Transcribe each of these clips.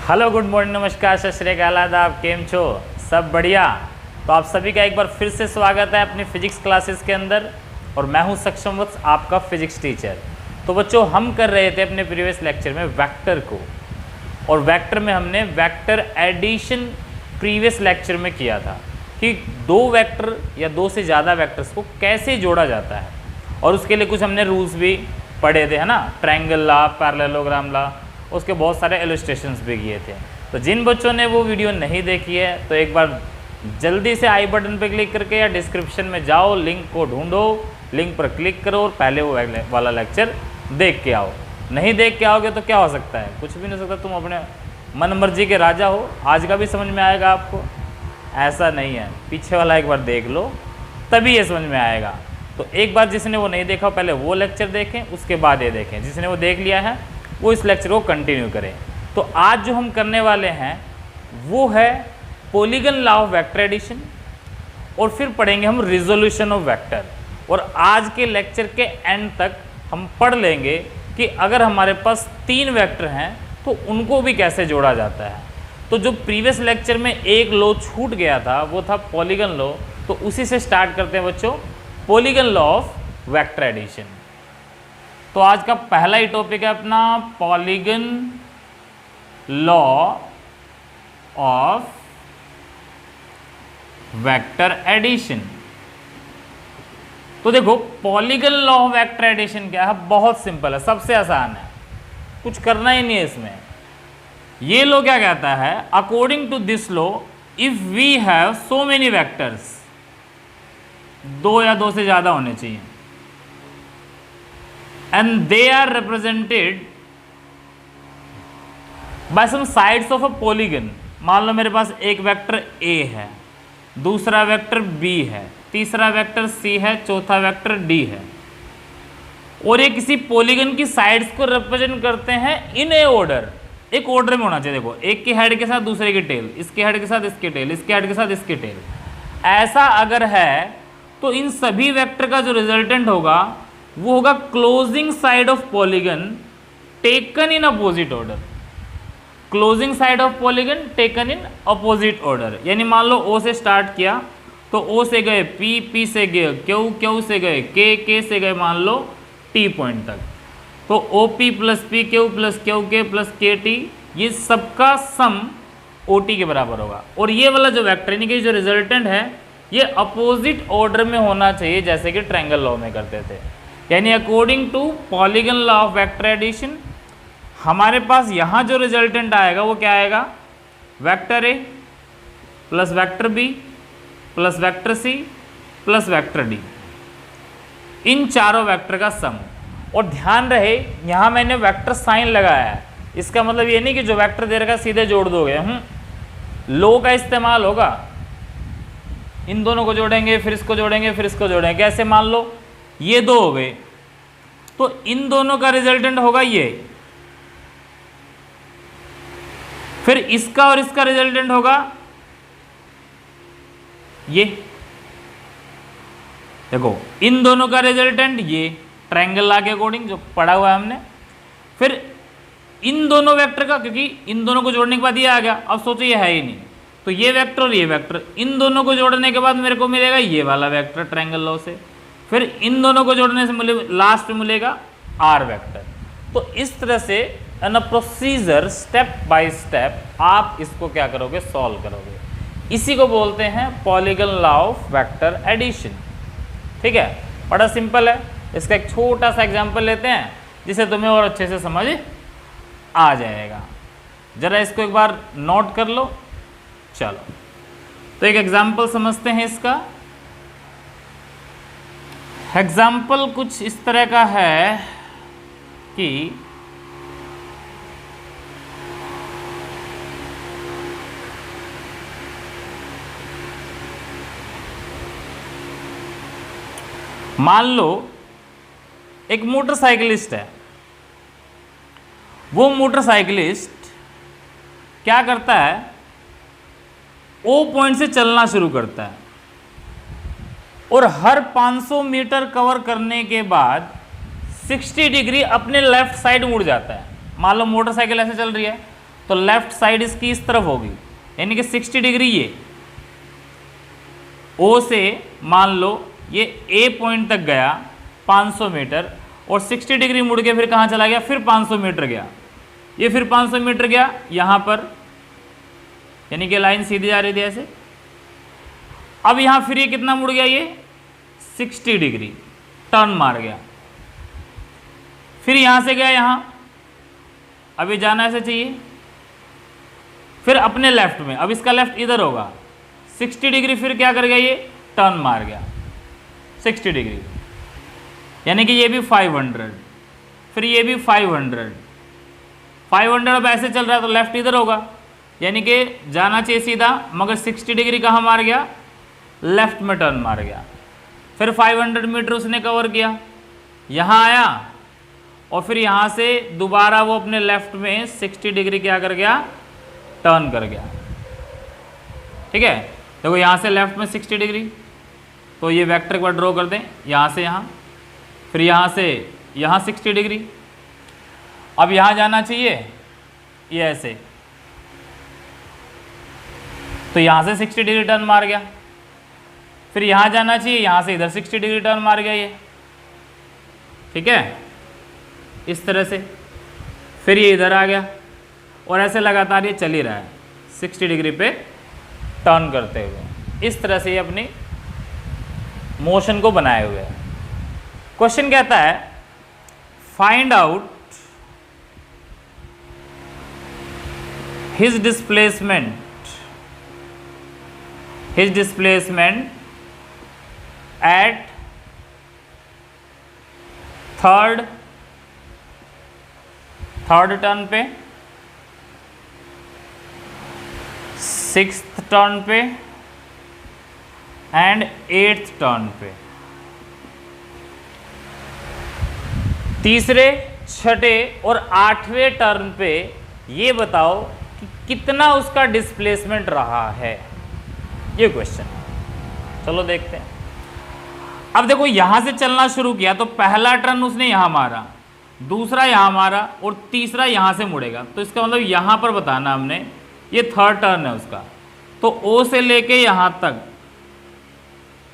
Hello, good morning, नमस्कार, सत श्री अकाल, आदाब, केम छो, सब बढ़िया। तो आप सभी का एक बार फिर से स्वागत है अपनी फिजिक्स क्लासेस के अंदर और मैं हूं सक्षम वत्स, आपका फिजिक्स टीचर। तो बच्चों, हम कर रहे थे अपने प्रीवियस लेक्चर में वेक्टर को, और वेक्टर में हमने वेक्टर एडिशन प्रीवियस लेक्चर में किया था कि दो वेक्टर या दो से ज़्यादा वेक्टर्स को कैसे जोड़ा जाता है, और उसके लिए कुछ हमने रूल्स भी पढ़े थे, है ना, ट्रायंगल ला, पैरेललोग्राम ला, उसके बहुत सारे इलस्ट्रेशंस भी किए थे। तो जिन बच्चों ने वो वीडियो नहीं देखी है तो एक बार जल्दी से आई बटन पर क्लिक करके या डिस्क्रिप्शन में जाओ, लिंक को ढूंढो, लिंक पर क्लिक करो और पहले वो वाला लेक्चर देख के आओ। नहीं देख के आओगे तो क्या हो सकता है, कुछ भी नहीं हो सकता, तुम अपने मन मर्जी के राजा हो, आज का भी समझ में आएगा आपको। ऐसा नहीं है, पीछे वाला एक बार देख लो तभी ये समझ में आएगा। तो एक बार जिसने वो नहीं देखा पहले वो लेक्चर देखें, उसके बाद ये देखें। जिसने वो देख लिया है वो इस लेक्चर को कंटिन्यू करें। तो आज जो हम करने वाले हैं वो है polygon law of vector addition, और फिर पढ़ेंगे हम रिजोल्यूशन ऑफ वेक्टर। और आज के लेक्चर के एंड तक हम पढ़ लेंगे कि अगर हमारे पास तीन वेक्टर हैं तो उनको भी कैसे जोड़ा जाता है। तो जो प्रीवियस लेक्चर में एक लॉ छूट गया था वो था पॉलीगन लॉ, तो उसी से स्टार्ट करते हैं बच्चों, polygon law of vector addition. तो आज का पहला ही टॉपिक है अपना polygon law of vector addition. तो देखो, polygon law of vector addition क्या है, बहुत सिंपल है, सबसे आसान है, कुछ करना ही नहीं है इसमें। ये लॉ क्या कहता है, according to this law if we have so many vectors, दो या दो से ज्यादा होने चाहिए, and they are represented by some sides of a polygon। मान लो मेरे पास एक वेक्टर A है, दूसरा वेक्टर B है, तीसरा वेक्टर C है, चौथा वेक्टर D है, और ये किसी पॉलीगन की साइड्स को रिप्रेजेंट करते हैं इन ए ऑर्डर। एक ऑर्डर में होना चाहिए, देखो, एक की हेड के साथ दूसरे की टेल, इसके हेड के साथ इसकी टेल, इसके हेड के साथ इसकी टेल। ऐसा अगर है तो इन सभी वेक्टर का जो रिजल्टेंट होगा वो होगा closing side of polygon taken in opposite order. Closing side of polygon taken in opposite order, यानी मान लो O से स्टार्ट किया तो O से गए P, P से गए Q, Q से गए K, K से गए मान लो T पॉइंट तक। तो OP plus PQ plus QK plus KT, ये सबका सम OT के बराबर होगा। और ये वाला जो वेक्टर यानी कि जो रिजल्टेंट है ये अपोजिट ऑर्डर में होना चाहिए, जैसे कि ट्रायंगल लॉ में करते थे। यानी according to polygon law of vector addition हमारे पास यहाँ जो रिजल्टेंट आएगा वो क्या आएगा, vector A plus vector B plus vector C plus vector D, इन चारों वेक्टर का सम। और ध्यान रहे यहाँ मैंने वेक्टर साइन लगाया है, इसका मतलब ये नहीं कि जो वेक्टर दे रखा सीधे जोड़ दोगे, लॉ का इस्तेमाल होगा, इन दोनों को जोड़ेंगे फिर इसको जोड़ेंगे फिर इसको जोड़ेंगे। कैसे, मान लो ये दो हो गए तो इन दोनों का रिजल्टेंट होगा ये, फिर इसका और इसका रिजल्टेंट होगा ये। देखो, इन दोनों का रिजल्टेंट ये ट्रायंगल लॉ के अकॉर्डिंग जो पढ़ा हुआ है हमने, फिर इन दोनों वेक्टर का, क्योंकि इन दोनों को जोड़ने के बाद ये आ गया, अब सोचो ये है ही नहीं, तो ये वेक्टर और ये वेक्टर, इन दोनों को जोड़ने के बाद मेरे को मिलेगा ये वाला वेक्टर ट्रायंगल लॉ से, फिर इन दोनों को जोड़ने से लास्ट में मिलेगा R वेक्टर। तो इस तरह से an procedure step by step आप इसको क्या करोगे, सॉल्व करोगे। इसी को बोलते हैं polygon law of vector addition. ठीक है, बड़ा सिंपल है। इसका एक छोटा सा एग्जांपल लेते हैं जिसे तुम्हें और अच्छे से समझ आ जाएगा। जरा इसको एक बार नोट कर लो। चलो, तो एक एग्जांपल समझते हैं इसका। एग्जाम्पल कुछ इस तरह का है कि मान लो एक मोटरसाइकिलिस्ट है, वो मोटरसाइकिलिस्ट क्या करता है, O पॉइंट से चलना शुरू करता है और हर 500 मीटर कवर करने के बाद 60 डिग्री अपने लेफ्ट साइड मुड़ जाता है। मान लो मोटरसाइकिल ऐसे चल रही है, तो लेफ्ट साइड इसकी इस तरफ होगी, यानी कि 60 डिग्री ये ओ से मान लो ये ए पॉइंट तक गया 500 मीटर, और 60 डिग्री मुड़ के फिर कहाँ चला गया, फिर 500 मीटर गया, ये फिर 500 मीटर गया यहाँ पर, यानी कि लाइन सीधी जा रही थी ऐसे। अब यहाँ फिर ये कितना मुड़ गया, ये 60 डिग्री टर्न मार गया, फिर यहाँ से गया यहाँ, अभी जाना ऐसे चाहिए, फिर अपने लेफ्ट में, अब इसका लेफ्ट इधर होगा, 60 डिग्री फिर क्या कर गया, ये टर्न मार गया 60 डिग्री, यानी कि ये भी 500, फिर ये भी 500 अब ऐसे चल रहा है तो लेफ्ट इधर होगा, यानी कि जाना चाहिए सीधा, मगर 60 डिग्री कहाँ मार गया, लेफ्ट में टर्न मार गया। फिर 500 मीटर उसने कवर किया, यहाँ आया और फिर यहाँ से दोबारा वो अपने लेफ्ट में 60 डिग्री क्या कर गया, टर्न कर गया। ठीक है, देखो यहाँ से लेफ्ट में 60 डिग्री, तो ये वेक्टर एक बार ड्रॉ कर दें, यहाँ से यहाँ, फिर यहाँ से यहाँ 60 डिग्री। अब यहाँ जाना चाहिए ये ऐसे, तो यहाँ से 60 डिग्री टर्न मार गया, फिर यहाँ जाना चाहिए, यहाँ से इधर 60 डिग्री टर्न मार गया ये। ठीक है, इस तरह से, फिर ये इधर आ गया, और ऐसे लगातार ये चल ही रहा है 60 डिग्री पे टर्न करते हुए। इस तरह से ये अपनी मोशन को बनाए हुए है। क्वेश्चन कहता है find out his displacement eight third turn पे, सिक्स्थ टर्न पे एंड 8th टर्न पे। तीसरे, छठे और 8वें टर्न पे ये बताओ कि कितना उसका डिस्प्लेसमेंट रहा है, ये क्वेश्चन। चलो देखते हैं। अब देखो यहां से चलना शुरू किया तो पहला टर्न उसने यहां मारा, दूसरा यहां मारा और तीसरा यहां से मुड़ेगा, तो इसका मतलब यहां पर बताना हमने, ये थर्ड टर्न है उसका। तो ओ से लेके यहां तक,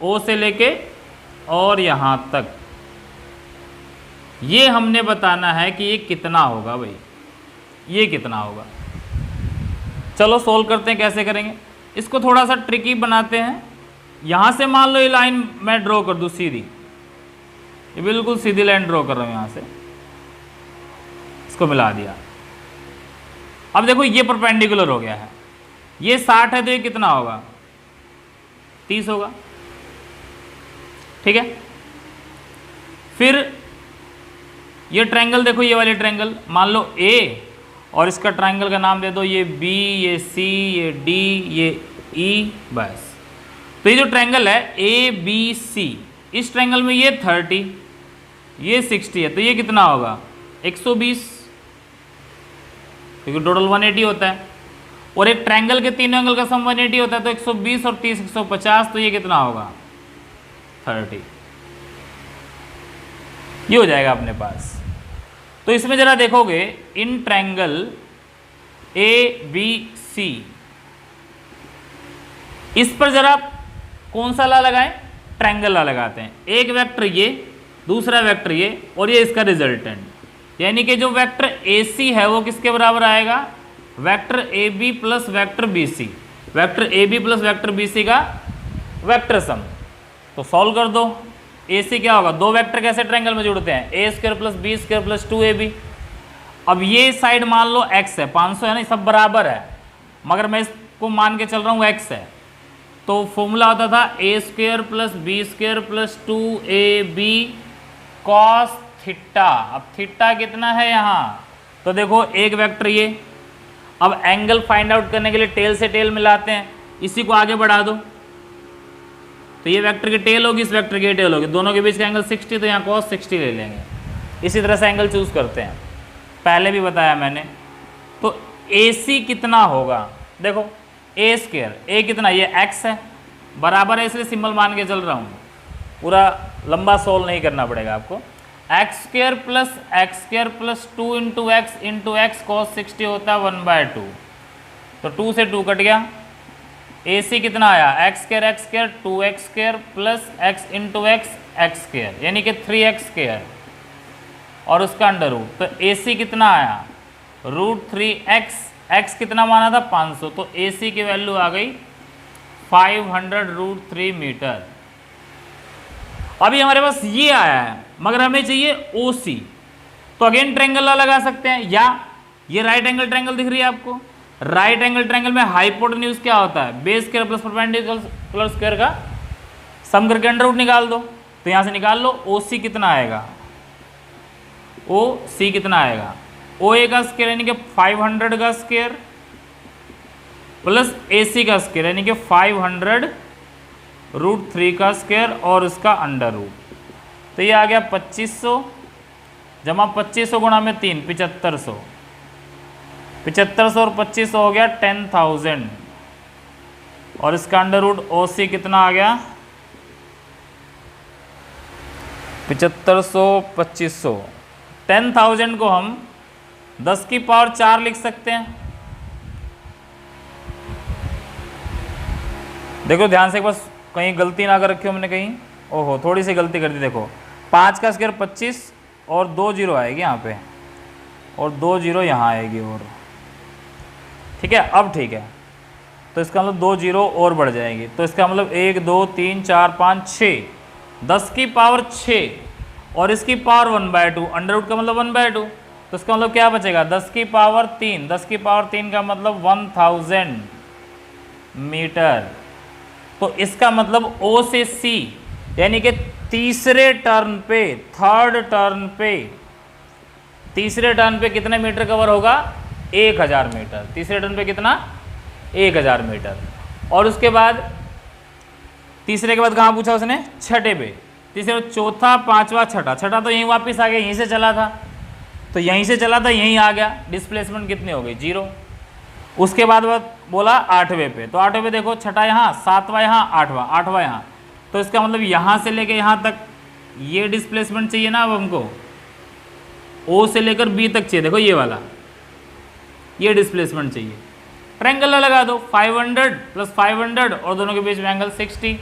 ओ से लेके और यहां तक, ये हमने बताना है कि ये कितना होगा भाई, ये कितना होगा। चलो सोल्व करते हैं, कैसे करेंगे इसको, थोड़ा सा ट्रिकी बनाते हैं। यहां से मान लो ये लाइन मैं ड्रॉ कर दूं सीधी, ये बिल्कुल सीधी लाइन ड्रॉ कर रहा हूं, यहां से इसको मिला दिया। अब देखो ये परपेंडिकुलर हो गया है, ये 60 है तो ये कितना होगा, 30 होगा। ठीक है, फिर ये ट्रायंगल देखो, ये वाली ट्रायंगल मान लो ए, और इसका ट्रायंगल का नाम दे दो ये बी, ये सी, ये डी, ये ई, बस। तो ये जो ट्रायंगल है ए बी सी, इस ट्रायंगल में ये 30, ये 60 है, तो ये कितना होगा 120, क्योंकि टोटल 180 होता है, और एक ट्रायंगल के तीनों एंगल का सम 180 होता है, तो 120 और 30 150, तो ये कितना होगा 30, ये हो जाएगा अपने पास। तो इसमें जरा देखोगे in triangle A B C, इस पर जरा कौन सा ला लगाएं, ट्रायंगल ला लगाते हैं। एक वेक्टर ये, दूसरा वेक्टर ये, और ये इसका रिजल्टेंट, यानी कि जो वेक्टर ए सी है वो किसके बराबर आएगा, vector A B plus vector B C, vector A B plus vector B C का वेक्टर सम। तो सॉल्व कर दो, ए सी क्या होगा, दो वेक्टर कैसे ट्रायंगल में जुड़ते हैं, a squared plus b squared plus 2ab। अब ये साइड मान लो x है, 500 है ना, सब बराबर है, मगर मैं इसको मान के चल रहा हूँ x है, तो फॉर्मूला होता था a squared plus b squared plus 2ab cos theta. अब थीटा कितना है यहाँ, तो देखो एक वेक्टर ये, अब एंगल फाइंड आउट करने के लिए टेल से टेल मिलाते हैं, इसी को आगे बढ़ा दो, तो ये वेक्टर की टेल होगी, इस वेक्टर की टेल होगी, दोनों के बीच का एंगल 60, तो यहाँ cos 60 ले लेंगे। इसी तरह से एंगल चूज करते हैं, पहले भी बताया मैंने। तो AC कितना होगा, देखो ए स्क्वायर, ए कितना, ये x है, बराबर है, इसलिए सिंबल मान के चल रहा हूँ, पूरा लंबा सोल्व नहीं करना पड़ेगा आपको। X square plus 2 into x cos 60 होता है 1/2, तो 2 से 2 कट गया। ए सी कितना आया, x square 2x square plus x into x square यानी कि 3x स्क्र और उसका अंडर रूट, तो ए सी कितना आया √3x, x कितना माना था 500, तो ए सी की वैल्यू आ गई 500√3 मीटर। अभी हमारे पास ये आया है मगर हमें चाहिए ओ सी, तो अगेन ट्रायंगल लगा सकते हैं, या ये राइट एंगल ट्रायंगल दिख रही है आपको, राइट एंगल ट्रायंगल में हाइपोटेन्यूज क्या होता है, base square plus perpendicular plus square का सम करके अंडर रूट निकाल दो, तो यहां से निकाल लो ओ सी कितना आएगा, ओ सी कितना आएगा, ओ ए का स्क्वायर यानी कि 500 का स्क्वायर प्लस ए सी का स्क्वायर यानी कि 500√3 का स्क्वायर और उसका अंडर रूट, तो ये आ गया 2500 जमा 2500 गुणा में 3 7500, 7500 और 2500 हो गया 10,000 और इसका अंडर रूट ओ सी कितना आ गया 7500 2500, 10,000 को हम 10 की पावर 4 लिख सकते हैं। देखो ध्यान से, बस कहीं गलती ना कर रखी हो हमने कहीं, ओहो थोड़ी सी गलती कर दी। देखो 5 का स्क्वायर 25 और 2 जीरो आएगी यहाँ पे और 2 जीरो यहाँ आएगी और ठीक है, अब ठीक है, तो इसका मतलब 2 जीरो और बढ़ जाएगी, तो इसका मतलब 1 2 3 4 5 6, 10 की पावर 6 और इसकी पावर 1/2, अंडर रूट का मतलब 1/2, तो इसका मतलब क्या बचेगा 10 की पावर 3, 10 की पावर 3 का मतलब 1000 मीटर। तो इसका मतलब O से C यानी कि तीसरे टर्न पे, थर्ड टर्न पे, तीसरे टर्न पे कितने मीटर कवर होगा 1000 मीटर, तीसरे टर्न पे कितना 1000 मीटर। और उसके बाद तीसरे के बाद कहाँ पूछा उसने, छठे पे, तीसरे चौथा पांचवा छठा, छठा तो यहीं वापस आ गया, यहीं से चला था, तो यहीं से चला था यहीं आ गया, डिस्प्लेसमेंट कितनी हो गई 0। उसके बाद बोला 8वें पे, तो 8वें पे देखो छठा यहाँ, 7वां यहाँ, 8वां यहाँ, तो इसका मतलब यहाँ से लेके यहाँ तक ये डिस्प्लेसमेंट चाहिए ना। अब हमको O से लेकर B तक चाहिए, देखो ये वाला, ये डिस्प्लेसमेंट चाहिए। ट्रायंगल लगा दो 500 + 500 और दोनों के बीच में एंगल 60,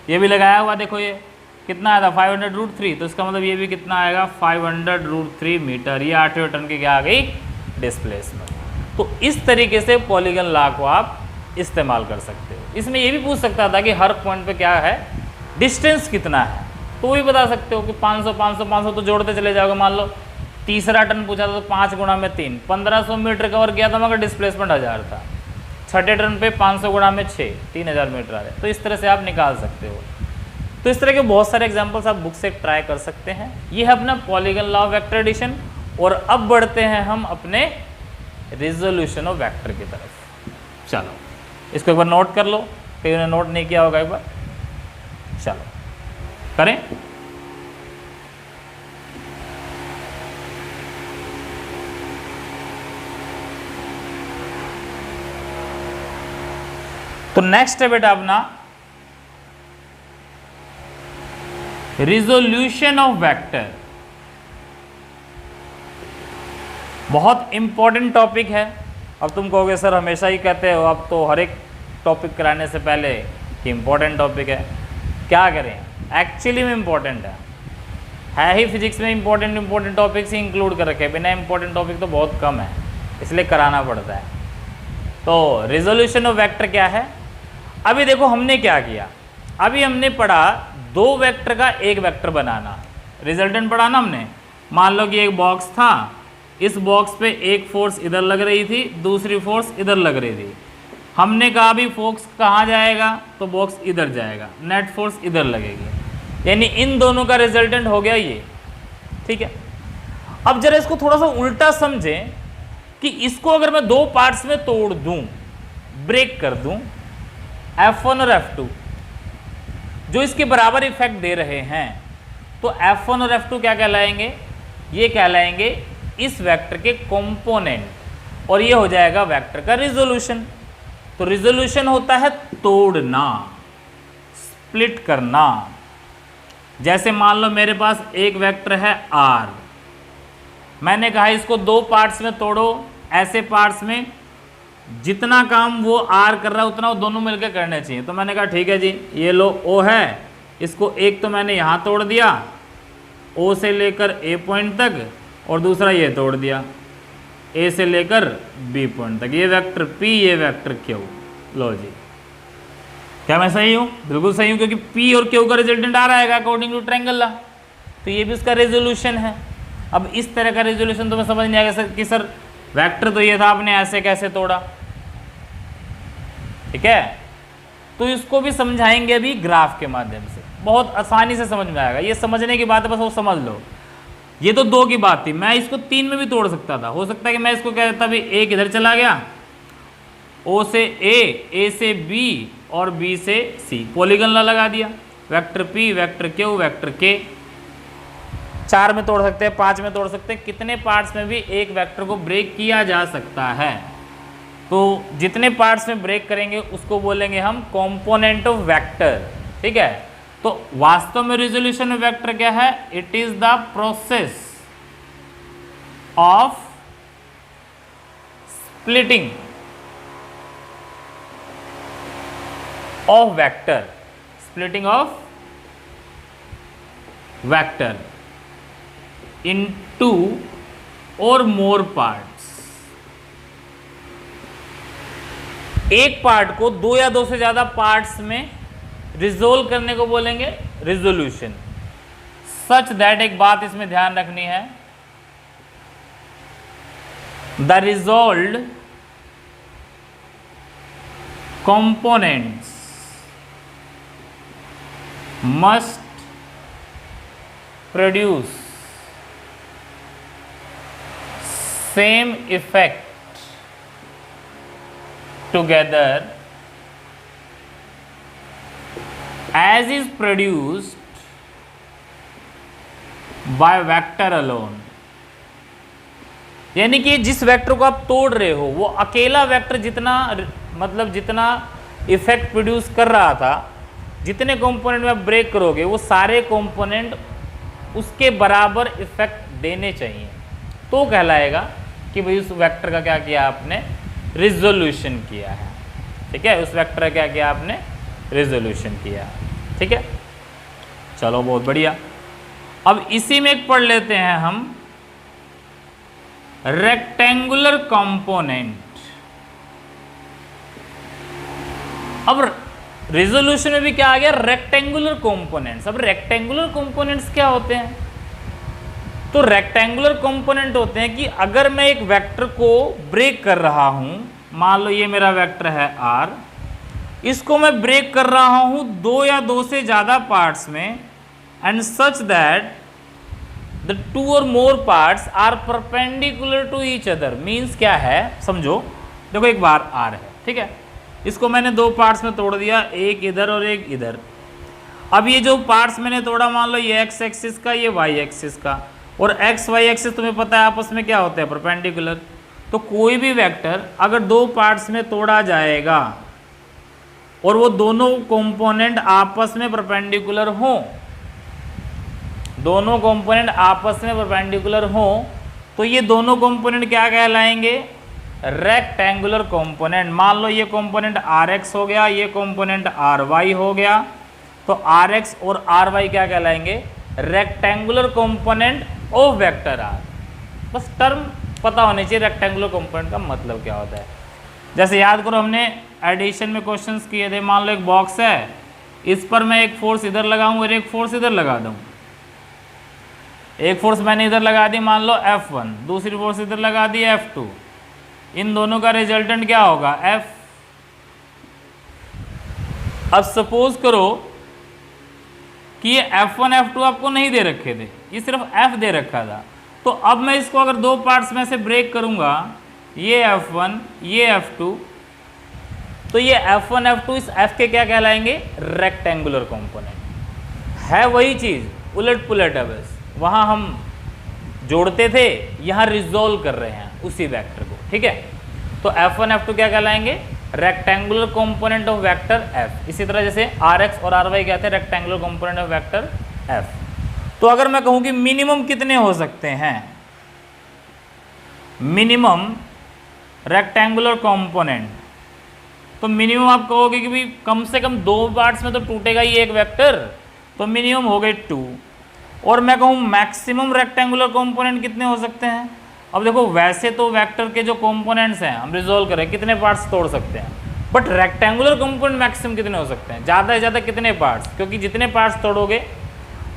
ये भी लगाया हुआ, देखो ये कितना आया था 500√3, तो इसका मतलब ये भी कितना आएगा 500√3 मीटर। ये 8वें टर्न की क्या आ गई डिस्प्लेसमेंट। तो इस तरीके से पॉलीगन लॉ को आप इस्तेमाल कर सकते हो। इसमें ये भी पूछ सकता था कि हर पॉइंट पे क्या है डिस्टेंस कितना है, तो भी बता सकते हो कि 500 500 500 तो जोड़ते चले जाओगे। मान लो तीसरा टर्न पूछा था तो 5 गुणा में 3, 1500 मीटर कवर किया था मगर डिस्प्लेसमेंट 1000 था। छठे टर्न पे 500 गुणा में 6, 3000 मीटर आ रहे, तो इस तरह से आप निकाल सकते हो। तो इस तरह के बहुत सारे एग्जाम्पल्स आप बुक से ट्राई कर सकते हैं। ये है अपना polygon law of vector addition. और अब बढ़ते हैं हम अपने रिजोल्यूशन ऑफ वेक्टर की तरफ। चलो इसको एक बार नोट कर लो, कहीं ने नोट नहीं किया होगा एक बार, चलो करें। तो नेक्स्ट है बेटा अपना रिजोल्यूशन ऑफ वेक्टर। बहुत इंपॉर्टेंट टॉपिक है। अब तुम कहोगे सर हमेशा ही कहते हो, अब तो हर एक टॉपिक कराने से पहले कि इंपॉर्टेंट टॉपिक है, क्या करें, एक्चुअली में इंपॉर्टेंट है ही। फिजिक्स में इंपॉर्टेंट टॉपिक्स ही इंक्लूड कर रखे, बिना इंपॉर्टेंट टॉपिक तो बहुत कम है, इसलिए कराना पड़ता है। तो रिजोल्यूशन ऑफ वेक्टर क्या है, अभी देखो हमने क्या किया, अभी हमने पढ़ा दो वेक्टर का एक वेक्टर बनाना, रिजल्टेंट पढ़ा ना हमने। मान लो कि एक बॉक्स था, इस बॉक्स पे एक फोर्स इधर लग रही थी, दूसरी फोर्स इधर लग रही थी। हमने कहा भी फोर्स कहाँ जाएगा, तो बॉक्स इधर जाएगा, नेट फोर्स इधर लगेगी, यानी इन दोनों का रिजल्टेंट हो गया ये, ठीक है। अब जरा इसको थोड़ा सा उल्टा समझें कि इसको अगर मैं दो पार्ट्स में तोड़ दूं, ब्रेक कर दूं, F1 और F2 जो इसके बराबर इफेक्ट दे रहे हैं, तो F1 और F2 क्या कहलाएंगे, ये कहलाएंगे इस वेक्टर के कंपोनेंट, और ये हो जाएगा वेक्टर का रिजोल्यूशन। तो रिजोल्यूशन होता है तोड़ना, स्प्लिट करना। जैसे मान लो मेरे पास एक वेक्टर है r, मैंने कहा इसको दो पार्ट्स में तोड़ो, ऐसे पार्ट्स में जितना काम वो r कर रहा है उतना वो दोनों मिलकर करने चाहिए। तो मैंने कहा ठीक है जी, ये लो o है, इसको एक तो मैंने यहाँ तोड़ दिया o से लेकर a पॉइंट तक, और दूसरा ये तोड़ दिया a से लेकर b पॉइंट तक, ये वेक्टर p, ये वेक्टर q। लो जी, क्या मैं सही हूँ? बिल्कुल सही हूँ, क्योंकि p और q का रिजल्टेंट आ रहा है अकॉर्डिंग टू ट्रायंगल लॉ, तो ये भी उसका रेजोल्यूशन है। अब इस तरह का रेजोल्यूशन तुम्हें समझ नहीं आएगा सर कि सर वेक्टर तो ये था, आपने ऐसे कैसे तोड़ा, ठीक है? तो इसको भी समझाएंगे अभी ग्राफ के माध्यम से, बहुत आसानी से समझ में आएगा। ये समझने की बात है, बस वो समझ लो। ये तो दो की बात थी, मैं इसको तीन में भी तोड़ सकता था। हो सकता है कि मैं इसको कह देता, भाई एक इधर चला गया, O से A से B और B से C, पॉलीगन लॉ लगा दिया, vector P, vector Q, vector K। 4 में तोड़ सकते हैं, 5 में तोड़ सकते हैं, कितने पार्ट्स में भी एक वेक्टर को ब्रेक किया जा सकता है। तो जितने पार्ट्स में ब्रेक करेंगे उसको बोलेंगे हम कंपोनेंट ऑफ वेक्टर, ठीक है? तो वास्तव में रिजोल्यूशन ऑफ वेक्टर क्या है? It is the process of splitting of vector, splitting of vector into or more parts। एक पार्ट को दो या दो से ज्यादा पार्ट्स में रिजोल्व करने को बोलेंगे रिजोल्यूशन। सच दैट, एक बात इसमें ध्यान रखनी है, the resolved components must produce same effect together as is produced by vector alone। यानी कि जिस वेक्टर को आप तोड़ रहे हो वो अकेला वेक्टर जितना, मतलब जितना इफेक्ट प्रोड्यूस कर रहा था, जितने कंपोनेंट में आप ब्रेक करोगे वो सारे कंपोनेंट उसके बराबर इफेक्ट देने चाहिए, तो कहलाएगा कि भाई उस वेक्टर का क्या किया आपने? रिजोल्यूशन किया है, ठीक है? उस वेक्टर का क्या किया आपने? रिजोल्यूशन किया, ठीक है? चलो बहुत बढ़िया। अब इसी में एक पढ़ लेते हैं हम रेक्टेंगुलर कंपोनेंट। अब रिजोल्यूशन में भी क्या आ गया? Rectangular components. अब रेक्टेंगुलर कंपोनेंट्स क्या होते हैं? तो रेक्टेंगुलर कंपोनेंट होते हैं कि अगर मैं एक वेक्टर को ब्रेक कर रहा हूं, मान लो ये मेरा वेक्टर है r, इसको मैं ब्रेक कर रहा हूं दो या दो से ज्यादा पार्ट्स में, and such that the two or more parts are perpendicular to each other. Means क्या है समझो, देखो एक बार r है, ठीक है? इसको मैंने दो पार्ट्स में तोड़ दिया, एक इधर और एक इधर। अब ये जो पार्ट्स मैंने तोड़ा, मान लो ये x एक्सिस का, ये y एक्सिस का, और x y एक्सिस तुम्हें पता है आपस में क्या होते हैं? परपेंडिकुलर। तो कोई भी वेक्टर अगर दो पार्ट्स में तोड़ा जाएगा और वो दोनों कंपोनेंट आपस में परपेंडिकुलर हों, दोनों कंपोनेंट आपस में परपेंडिकुलर हों, तो ये दोनों कंपोनेंट क्या कहलाएंगे? Rectangular component. मान लो ये कंपोनेंट Rx हो गया, ये कंपोनेंट Ry हो गया, तो Rx और Ry क्या कहलाएंगे? Rectangular component of vector R। बस टर्म पता होनी चाहिए रेक्टेंगुलर कंपोनेंट का मतलब क्या होता है। जैसे याद करो हमने एडिशन में क्वेश्चंस किए थे, मान लो एक बॉक्स है, इस पर मैं एक फोर्स इधर लगाऊं और एक फोर्स इधर लगा दूं। एक फोर्स मैंने इधर लगा दी, मान लो F1, दूसरी फोर्स इधर लगा दी F2। इन दोनों का रिजल्टेंट क्या होगा? F। अब सपोज करो कि ये F1 F2 आपको नहीं दे रखे थे, ये सिर्फ F दे रखा था। तो अब मैं इसको अगर दो पार्ट्स में से ब्रेक करूंगा, ये F1 ये F2, तो ये F1 F2 इस F के क्या कहलाएंगे? Rectangular component. है वही चीज, उलट पुलट है बस, वहां हम जोड़ते थे, यहाँ रिजोल्व कर रहे हैं उसी वेक्टर को, ठीक है? तो F1 F2 क्या कहलाएंगे? Rectangular component of vector F। इसी तरह जैसे Rx और Ry क्या थे? Rectangular component of vector F. तो अगर मैं कहूं कि मिनिमम कितने हो सकते हैं, मिनिमम रेक्टेंगुलर कंपोनेंट, तो मिनिमम आप कहोगे कि भाई कम से कम 2 पार्ट्स में तो टूटेगा ही एक वेक्टर, तो मिनिमम हो गए 2। और मैं कहूँ मैक्सिमम रेक्टेंगुलर कंपोनेंट कितने हो सकते हैं। अब देखो वैसे तो वेक्टर के जो कंपोनेंट्स हैं हम रिजोल्व करें कितने पार्ट्स तोड़ सकते हैं, बट रेक्टेंगुलर कंपोनेंट मैक्सिमम कितने हो सकते हैं, ज़्यादा से ज़्यादा कितने पार्ट्स, क्योंकि जितने पार्ट्स तोड़ोगे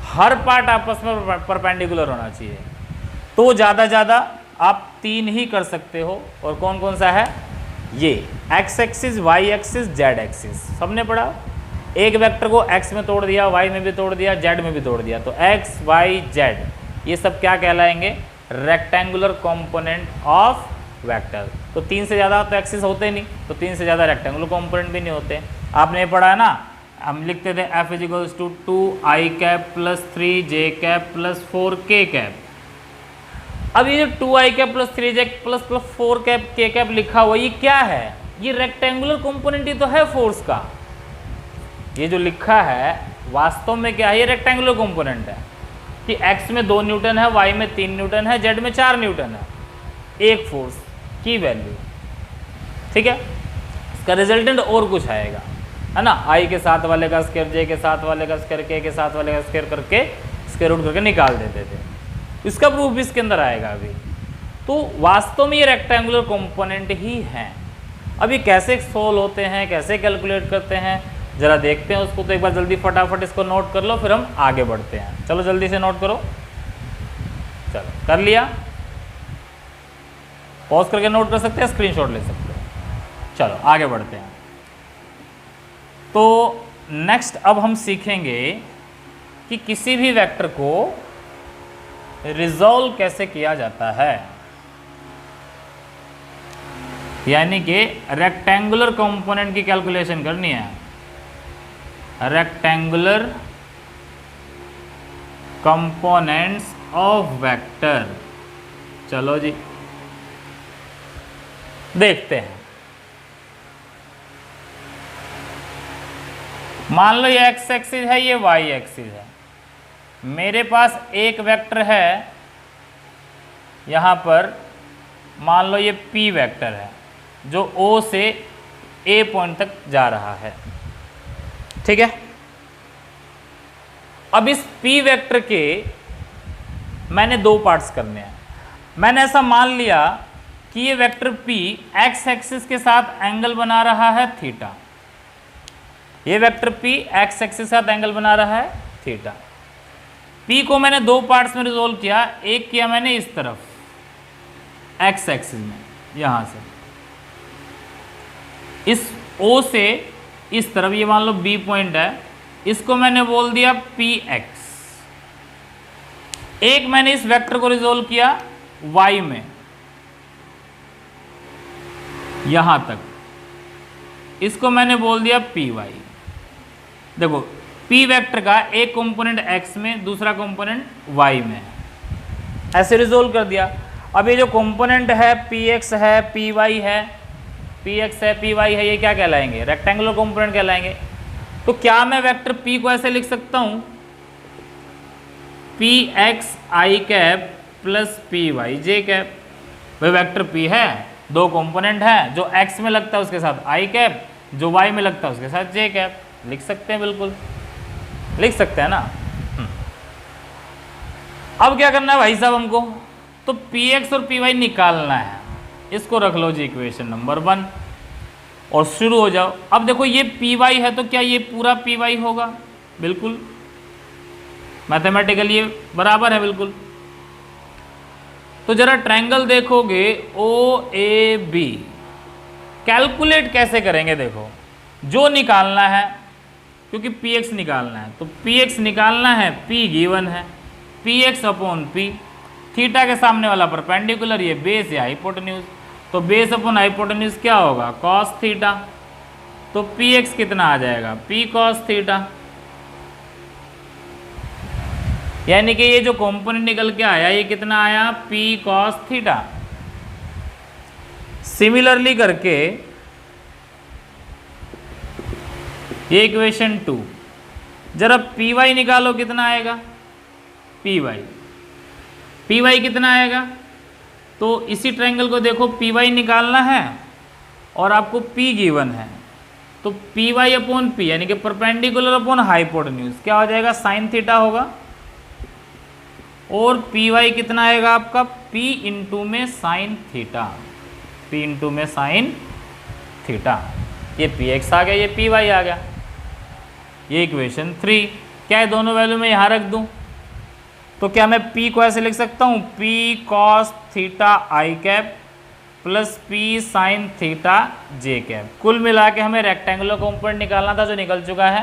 हर पार्ट आपस में परपेंडिकुलर होना चाहिए, तो ज़्यादा ज़्यादा आप 3 ही कर सकते हो। और कौन कौन सा है, ये x axis, y axis, z axis, सबने पढ़ा। एक वेक्टर को एक्स में तोड़ दिया, वाई में भी तोड़ दिया, जेड में भी तोड़ दिया, तो एक्स वाई जेड ये सब क्या कहलाएंगे, रेक्टेंगुलर कंपोनेंट ऑफ वेक्टर। तो 3 से ज़्यादा तो एक्सिस होते नहीं, तो 3 से ज़्यादा रेक्टेंगुलर कंपोनेंट भी नहीं होते। आपने पढ़ा है ना, हम लिखते थे F is equals to 2i cap plus 3j cap plus 4k cap. अब ये जो 2i कैप प्लस 3j प्लस 4 कैप k कैप लिखा हुआ ये क्या है, ये रेक्टेंगुलर कंपोनेंट ही तो है फोर्स का। ये जो लिखा है वास्तव में क्या है, ये रेक्टेंगुलर कंपोनेंट है कि x में 2 न्यूटन है, y में 3 न्यूटन है, z में 4 न्यूटन है, एक फोर्स की वैल्यू, ठीक है। इसका रिजल्टेंट और कुछ आएगा, है ना, i के साथ वाले का स्क्वायर, j के साथ वाले का स्क्वायर, k के साथ वाले का स्क्वायर करके स्क्वायर रूट करके निकाल देते थे। इसका प्रूफ भी इसके अंदर आएगा अभी। तो वास्तव में ये रेक्टेंगुलर कंपोनेंट ही हैं। अब ये कैसे सोल्व होते हैं, कैसे कैलकुलेट करते हैं, जरा देखते हैं उसको। तो एक बार जल्दी फटाफट इसको नोट कर लो, फिर हम आगे बढ़ते हैं। चलो जल्दी से नोट करो, चलो कर लिया, पॉज करके नोट कर सकते हैं, स्क्रीनशॉट ले सकते हैं। चलो आगे बढ़ते हैं। तो नेक्स्ट अब हम सीखेंगे कि किसी भी वेक्टर को रिजॉल्व कैसे किया जाता है, यानी कि रेक्टेंगुलर कंपोनेंट की कैलकुलेशन करनी है। रेक्टेंगुलर कंपोनेंट्स ऑफ वेक्टर, चलो जी देखते हैं। मान लो ये एक्स एक्सिस है, ये वाई एक्सिस है। मेरे पास एक वेक्टर है यहाँ पर, मान लो ये पी वेक्टर है जो ओ से ए पॉइंट तक जा रहा है, ठीक है। अब इस पी वेक्टर के मैंने 2 पार्ट्स करने हैं। मैंने ऐसा मान लिया कि ये वेक्टर P एक्स एक्सिस के साथ एंगल बना रहा है थीटा। ये वेक्टर P एक्स एक्सिस के साथ एंगल बना रहा है थीटा। P को मैंने 2 पार्ट्स में रिजोल्व किया। एक किया मैंने इस तरफ एक्स एक्सिस में, यहां से इस O से इस तरफ, ये मान लो B पॉइंट है, इसको मैंने बोल दिया Px। एक मैंने इस वेक्टर को रिजोल्व किया y में, यहां तक, इसको मैंने बोल दिया Py। देखो P वेक्टर का एक कंपोनेंट x में, दूसरा कंपोनेंट y में, ऐसे रिजोल्व कर दिया। अब ये जो कंपोनेंट है Px है, Py है, Px है, Py है, ये क्या कहलाएंगे, रेक्टेंगुलर कंपोनेंट कहलाएंगे। तो क्या मैं वेक्टर P को ऐसे लिख सकता हूं, Px i cap plus Py j cap. वह वेक्टर P है, 2 कंपोनेंट है, जो x में लगता है उसके साथ i कैप, जो y में लगता है उसके साथ j कैप। लिख सकते हैं, बिल्कुल लिख सकते हैं ना। अब क्या करना है भाई साहब हमको, तो Px और Py निकालना है। इसको रख लो जी इक्वेशन नंबर 1 और शुरू हो जाओ। अब देखो ये Py है, तो क्या ये पूरा Py होगा, बिल्कुल मैथमेटिकली ये बराबर है बिल्कुल। तो जरा ट्रायंगल देखोगे OAB, कैलकुलेट कैसे करेंगे, देखो जो निकालना है, क्योंकि Px निकालना है, तो Px निकालना है, P गिवन है, Px अपॉन P, थीटा के सामने वाला परपेंडिकुलर, ये बेस या हाइपोटेन्यूज, तो बेस अपॉन हाइपोटेन्यूज क्या होगा, कॉस थीटा। तो Px कितना आ जाएगा, P कॉस थीटा। यानी कि ये जो कंपोनेंट निकल के आया ये कितना आया, P कॉस थीटा। सिमिलरली करके ये इक्वेशन 2, जरा पी वाई निकालो, कितना आएगा पी वाई कितना आएगा। तो इसी ट्रायंगल को देखो, पी वाई निकालना है और आपको पी गिवन है, तो पी वाई अपॉन पी यानी कि परपेंडिकुलर अपॉन हाइपोटेन्यूज क्या हो जाएगा, साइन थीटा होगा। और पी वाई कितना आएगा आपका, पी इंटू में साइन थीटा, पी इंटू में साइन थीटा। ये पी एक्स आ गया, ये पी वाई आ गया। ये इक्वेशन 3 क्या है, दोनों वैल्यू में यहाँ रख दूँ तो क्या मैं p को ऐसे लिख सकता हूँ, p cos theta i cap plus p sine theta j cap. कुल मिला के हमें रेक्टेंगुलर कंपोनेंट निकालना था जो निकल चुका है।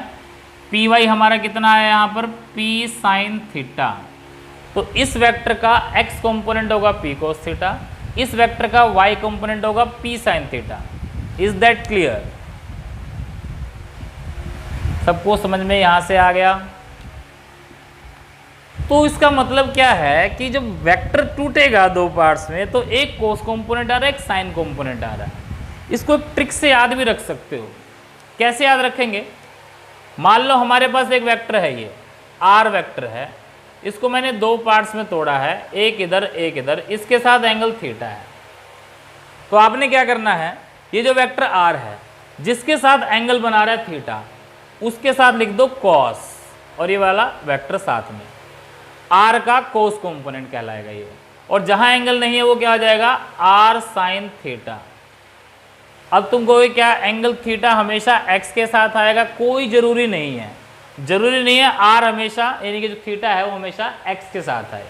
पी वाई हमारा कितना है यहाँ पर, p साइन थीटा। तो इस वेक्टर का x कंपोनेंट होगा p cos थीटा, इस वेक्टर का y कंपोनेंट होगा p sine theta. Is that clear? सबको समझ में यहाँ से आ गया? तो इसका मतलब क्या है कि जब वेक्टर टूटेगा दो पार्ट्स में तो एक कोस कंपोनेंट आ रहा है, एक साइन कंपोनेंट आ रहा है। इसको एक ट्रिक से याद भी रख सकते हो। कैसे याद रखेंगे, मान लो हमारे पास एक वेक्टर है, ये आर वेक्टर है, इसको मैंने दो पार्ट्स में तोड़ा है, एक इधर एक इधर, इसके साथ एंगल थीटा है। तो आपने क्या करना है, ये जो वेक्टर आर है जिसके साथ एंगल बना रहा है थीटा, उसके साथ लिख दो कॉस, और ये वाला वेक्टर साथ में आर का कोस कंपोनेंट कहलाएगा ये। और जहां एंगल नहीं है वो क्या हो जाएगा, आर साइन थीटा। अब तुम कहोगे क्या एंगल थीटा हमेशा एक्स के साथ आएगा? कोई जरूरी नहीं है, जरूरी नहीं है आर हमेशा यानी कि जो थीटा है वो हमेशा एक्स के साथ आए।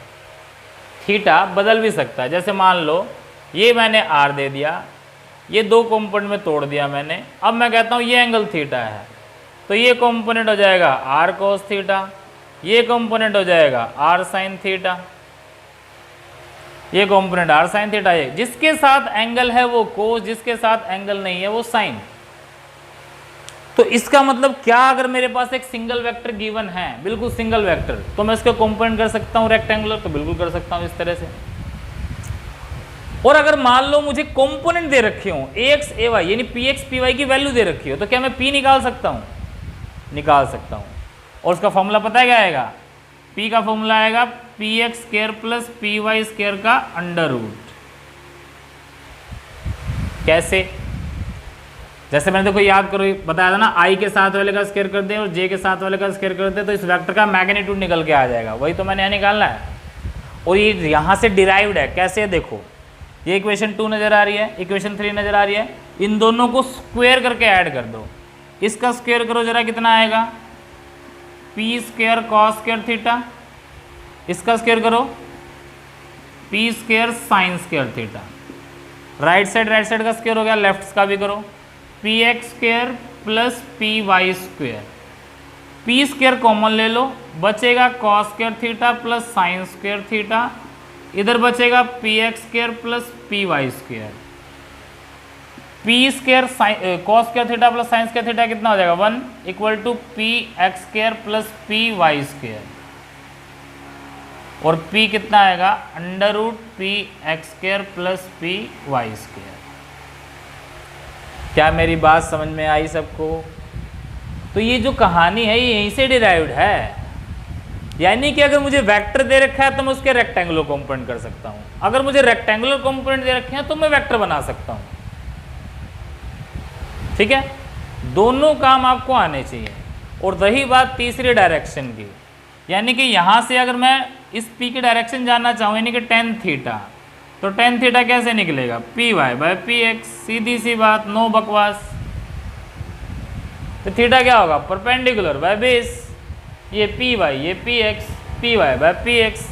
थीटा बदल भी सकता है। जैसे मान लो ये मैंने आर दे दिया, ये दो कंपोनेंट में तोड़ दिया मैंने, अब मैं कहता हूँ ये एंगल थीटा है, तो ये कंपोनेंट हो जाएगा आर कोस थीटा, ये कंपोनेंट हो जाएगा आर साइन थीटा, ये कंपोनेंट आर साइन थीटा है। जिसके साथ एंगल है वो कोस, जिसके साथ एंगल नहीं है वो साइन। तो इसका मतलब क्या, अगर मेरे पास एक सिंगल वेक्टर गिवन है, बिल्कुल सिंगल वेक्टर, तो मैं इसका कंपोनेंट कर सकता हूं रेक्टेंगुलर? तो बिल्कुल कर सकता हूं इस तरह से। और अगर मान लो मुझे कंपोनेंट दे रखे हो ax ay यानी px py की वैल्यू दे रखी हो, तो क्या मैं p निकाल सकता हूं? निकाल सकता हूं। और उसका फॉर्मूला पता है क्या आएगा, p का फॉर्मूला आएगा p x square plus p y square का अंडर रूट। कैसे? जैसे मैंने देखो याद करो, बताया था ना, i के साथ वाले का स्क्वायर कर दे और j के साथ वाले का स्क्वायर कर दे तो इस वेक्टर का मैग्नीट्यूड निकल के आ जाएगा। वही तो मैंने यहाँ निकालना है। और ये यहाँ से डिराइव्ड है। कैसे? देखो ये इक्वेशन 2 नजर आ रही है, इक्वेशन 3 नजर आ रही है, इन दोनों को स्क्वायर करके ऐड कर दो। इसका स्क्वायर करो जरा, कितना आएगा, p square cos square theta. इसका स्क्वायर करो, p square sine square theta. Right side का स्क्वायर हो गया, लेफ्ट का भी करो, p x square plus p y square. P square common ले लो, बचेगा cos square theta plus sine square theta. इधर बचेगा p x square plus p y square. P square cos square theta plus sine square theta कितना हो जाएगा, 1 equal to p x square plus p y square. और p कितना आएगा, under root p x square plus p y square. क्या मेरी बात समझ में आई सबको? तो ये जो कहानी है ये यहीं से डिराइव्ड है। यानी कि अगर मुझे वेक्टर दे रखा है तो मैं उसके रेक्टेंगुलर कंपोनेंट कर सकता हूं, अगर मुझे रेक्टेंगुलर कंपोनेंट दे रखे हैं तो मैं वेक्टर बना सकता हूं। ठीक है, दोनों काम आपको आने चाहिए। और रही बात तीसरी डायरेक्शन की, यानी कि यहां से अगर मैं इस p की डायरेक्शन जानना चाहूँ यानी कि टेन थीटा, तो टेन थीटा कैसे निकलेगा, p y by p x. सीधी सी बात, नो बकवास। तो थीटा क्या होगा, परपेंडिकुलर बाय बेस। ये पी वाई, ये p x, p y by p x.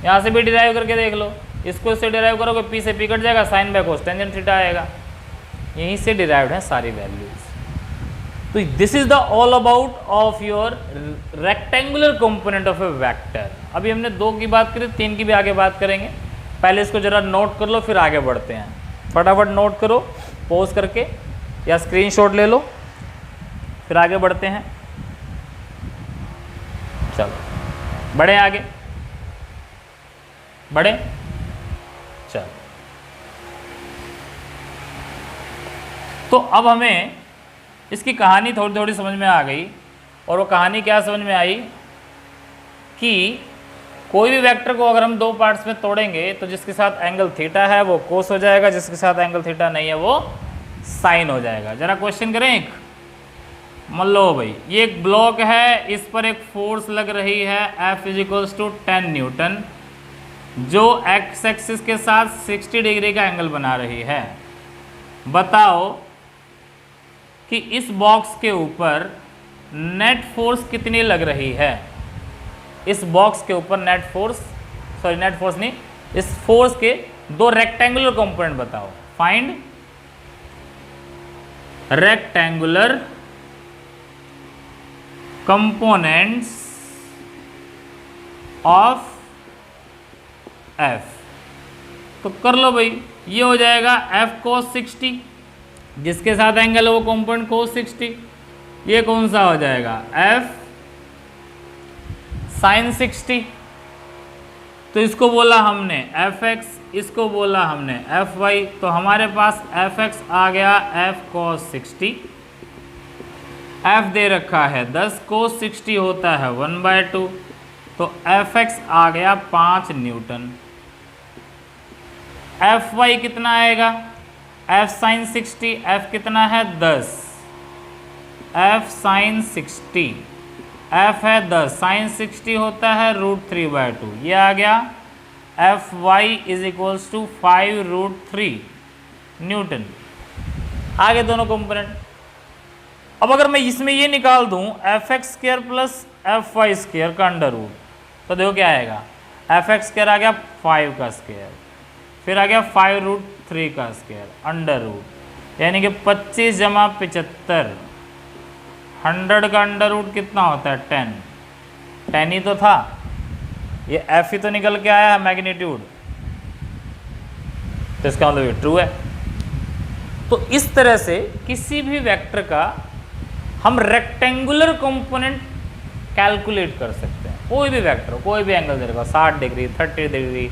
यहाँ से भी डिराइव करके देख लो, इसको इससे डिराइव करोगे, पी से पी कट जाएगा, sine by cos tangent theta आएगा। यहीं से डिराइव्ड है सारी वैल्यूज। तो this is the all about of your rectangular component of a vector. अभी हमने 2 की बात करी, 3 की भी आगे बात करेंगे। पहले इसको जरा नोट कर लो, फिर आगे बढ़ते हैं। फटाफट नोट करो पॉज करके या स्क्रीनशॉट ले लो, फिर आगे बढ़ते हैं। चलो बढ़े आगे, बढ़े, चलो। तो अब हमें इसकी कहानी थोड़ी थोड़ी समझ में आ गई और वो कहानी क्या समझ में आई कि कोई भी वेक्टर को अगर हम दो पार्ट्स में तोड़ेंगे तो जिसके साथ एंगल थीटा है वो कोस हो जाएगा, जिसके साथ एंगल थीटा नहीं है वो साइन हो जाएगा। जरा क्वेश्चन करें एक, मान लो भाई ये एक ब्लॉक है, इस पर एक फोर्स लग रही है F = 10 न्यूटन, जो एक्स एक्सिस के साथ 60 डिग्री का एंगल बना रही है। बताओ कि इस बॉक्स के ऊपर नेट फोर्स कितनी लग रही है। इस बॉक्स के ऊपर नेट फोर्स नहीं, इस फोर्स के दो रेक्टेंगुलर कंपोनेंट बताओ। Find rectangular components of F। तो कर लो भाई, ये हो जाएगा F cos 60, जिसके साथ एंगल है वो कंपोनेंट cos 60। ये कौन सा हो जाएगा F sin 60। तो इसको बोला हमने Fx, इसको बोला हमने Fy, तो हमारे पास Fx आ गया F cos 60, F दे रखा है 10, cos 60 होता है 1/2, तो Fx आ गया 5 न्यूटन। Fy कितना आएगा, F sin 60, F कितना है 10, F sin 60, F है 10, sin 60 होता है √3/2, ये आ गया Fy = 5√3 न्यूटन। आगे दोनों कंपोनेंट। अब अगर मैं इसमें ये निकाल दूं Fx² + Fy² का अंडर रूट, तो देखो क्या आएगा, Fx² आ गया 5 का स्क्वायर, फिर आ गया 5√3 का स्क्वायर अंडर रूट, यानी कि 25 + 75, 100 का अंडर रूट कितना होता है 10, 10 ही तो था, ये F ही तो निकल के आया है मैग्नीट्यूड, तो इसका मतलब ये ट्रू है। तो इस तरह से किसी भी वेक्टर का हम रेक्टेंगुलर कंपोनेंट कैलकुलेट कर सकते हैं। कोई भी वेक्टर, कोई भी एंगल दे देगा, 60 डिग्री, 30 डिग्री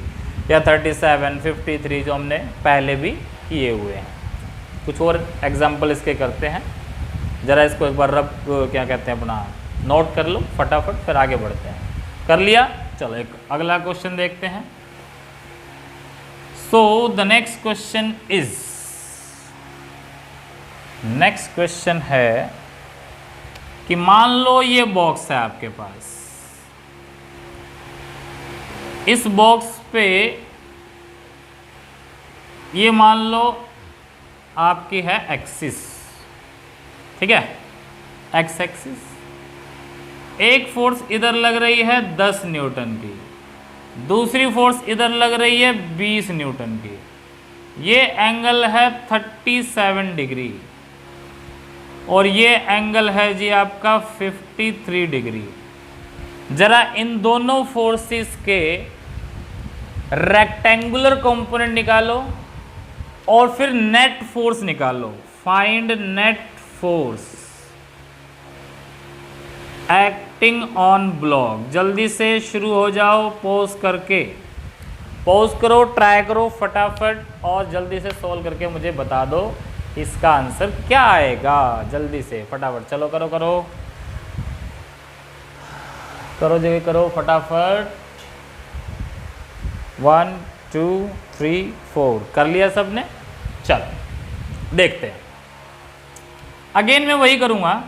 या 37, 53, जो हमने पहले भी किए हुए हैं। कुछ और एग्जाम्पल इसके करते हैं, ज़रा इसको एक बार क्या कहते हैं अपना नोट कर लो फटाफट, फिर आगे बढ़ते हैं। कर लिया, चलो एक अगला क्वेश्चन देखते हैं। So the next question is, next question है कि मान लो ये बॉक्स है आपके पास, इस बॉक्स पे ये मान लो आपकी है एक्सिस, ठीक है, एक्स एक्सिस। एक फोर्स इधर लग रही है 10 न्यूटन की, दूसरी फोर्स इधर लग रही है 20 न्यूटन की, ये एंगल है 37 डिग्री और ये एंगल है जी आपका 53 डिग्री। जरा इन दोनों फोर्सेस के रेक्टेंगुलर कंपोनेंट निकालो और फिर नेट फोर्स निकालो। Find net force acting on block. जल्दी से शुरू हो जाओ, पॉज करके, पॉज करो, ट्राई करो फटाफट और जल्दी से सॉल्व करके मुझे बता दो इसका आंसर क्या आएगा। जल्दी से फटाफट, चलो करो करो करो जगह करो फटाफट। 1 2 3 4 कर लिया सबने। चलो देखते हैं, अगेन मैं वही करूंगा।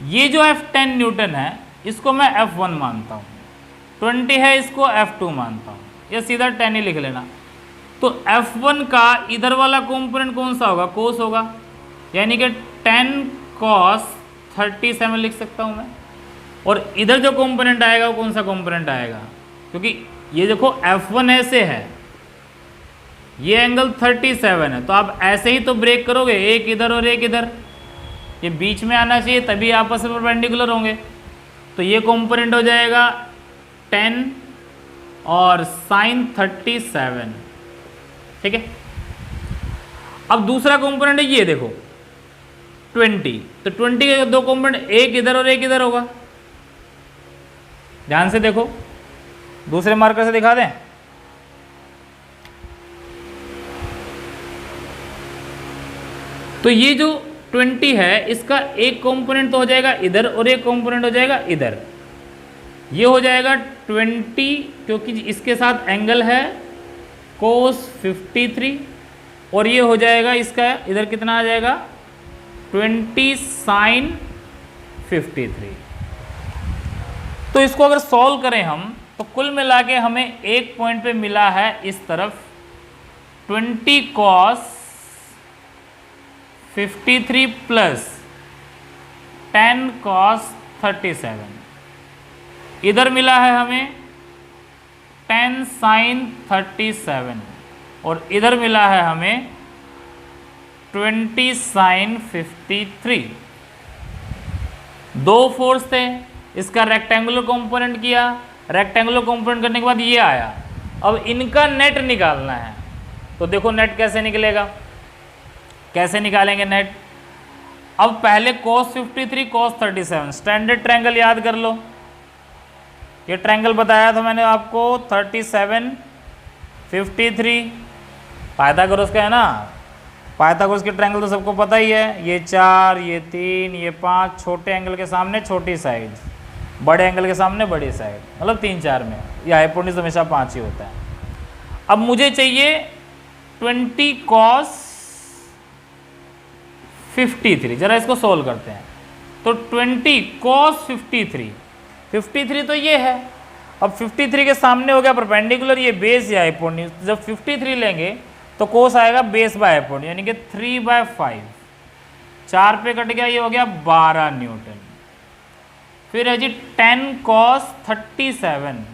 ये जो F10 न्यूटन है इसको मैं F1 मानता हूँ, 20 है इसको F2 मानता हूँ, या सीधा 10 ही लिख लेना। तो F1 का इधर वाला कंपोनेंट कौन सा होगा, कोस होगा, यानी कि 10 cos 37 लिख सकता हूँ मैं। और इधर जो कंपोनेंट आएगा वो कौन सा कंपोनेंट आएगा, क्योंकि ये देखो F1 ऐसे है, ये एंगल 37 है, तो आप ऐसे ही तो ब्रेक करोगे, एक इधर और एक इधर, ये बीच में आना चाहिए तभी आपस में परपेंडिकुलर होंगे। तो ये कंपोनेंट हो जाएगा 10 और sin 37, ठीक है। अब दूसरा कंपोनेंट है ये देखो 20, तो 20 के दो कंपोनेंट, एक इधर और एक इधर होगा। ध्यान से देखो, दूसरे मार्कर से दिखा दें। तो ये जो 20 है, इसका एक कंपोनेंट तो हो जाएगा इधर और एक कंपोनेंट हो जाएगा इधर। ये हो जाएगा 20 क्योंकि इसके साथ एंगल है cos 53, और ये हो जाएगा इसका इधर कितना आ जाएगा 20 sin 53। तो इसको अगर सॉल्व करें हम तो कुल मिला के हमें एक पॉइंट पे मिला है इस तरफ 20 cos 53 प्लस 10 cos 37, इधर मिला है हमें 10 sin 37, और इधर मिला है हमें 20 sin 53। दो फोर्स थे, इसका रेक्टेंगुलर कंपोनेंट किया, रेक्टेंगुलर कंपोनेंट करने के बाद ये आया। अब इनका नेट निकालना है, तो देखो नेट कैसे निकलेगा, कैसे निकालेंगे नेट। अब पहले cos 53 cos 37 स्टैंडर्ड ट्रायंगल याद कर लो। ये ट्रायंगल बताया था मैंने आपको 37 53 पाइथागोरस का है ना। पाइथागोरस के ट्रायंगल तो सबको पता ही है, ये 4 ये 3 ये 5, छोटे एंगल के सामने छोटी साइड, बड़े एंगल के सामने बड़ी साइड, मतलब 3 4 में। ये हाइपोटेन्यूज हमेशा 5 ही होता है। अब मुझे चाहिए 20 cos 53, जरा इसको सोल्व करते हैं। तो 20 cos 53 तो ये है। अब 53 के सामने हो गया परपेंडिकुलर, ये बेस या हाइपोटेन्यूज। जब 53 लेंगे तो कोस आएगा बेस बाय हाइपोटेन्यूज, यानी कि 3/5, 4 पे कट गया, ये हो गया 12 न्यूटन। फिर है जी 10 cos 37,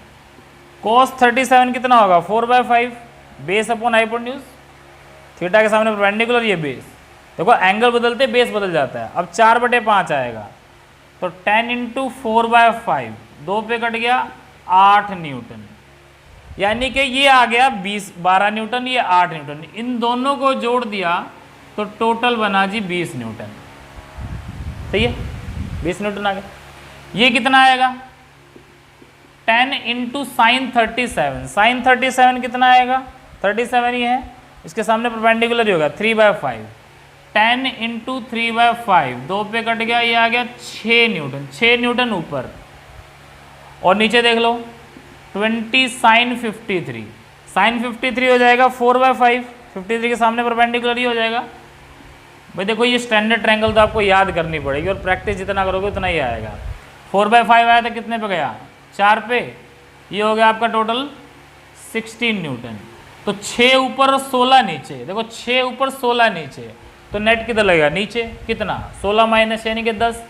cos 37 कितना होगा 4/5, बेस अपॉन हाइपोटेन्यूज, थीटा के सामने परपेंडिकुलर, ये बेस। देखो एंगल बदलते बेस बदल जाता है। अब 4/5 आएगा, तो 10 × 4/5, 2 पे कट गया 8 न्यूटन, यानी कि ये आ गया 12 न्यूटन, ये 8 न्यूटन। इन दोनों को जोड़ दिया तो टोटल बना जी 20 न्यूटन। सही है, 20 न्यूटन आ गया। ये कितना आएगा 10 × sin 37, sin 37 कितना आएगा 37 ही है, इसके सामने परपेंडिकुलर ही होगा 3/5, 10 × 3/5, 2 पे कट गया, ये आ गया 6 न्यूटन, 6 न्यूटन ऊपर। और नीचे देख लो 20 sin 53, sin 53 हो जाएगा 4/5, 53 के सामने परपेंडिकुलर ही हो जाएगा। भाई देखो ये स्टैंडर्ड ट्रायंगल तो आपको याद करनी पड़ेगी, और प्रैक्टिस जितना करोगे उतना ही आएगा। 4/5 आया था कितने पे गया 4 पे, ये हो गया आपका टोटल 16 न्यूटन। तो 6 ऊपर और 16 नीचे, देखो 6 ऊपर 16 नीचे, तो नेट किधर लगेगा नीचे, कितना 16 माइनस यानी कि 10।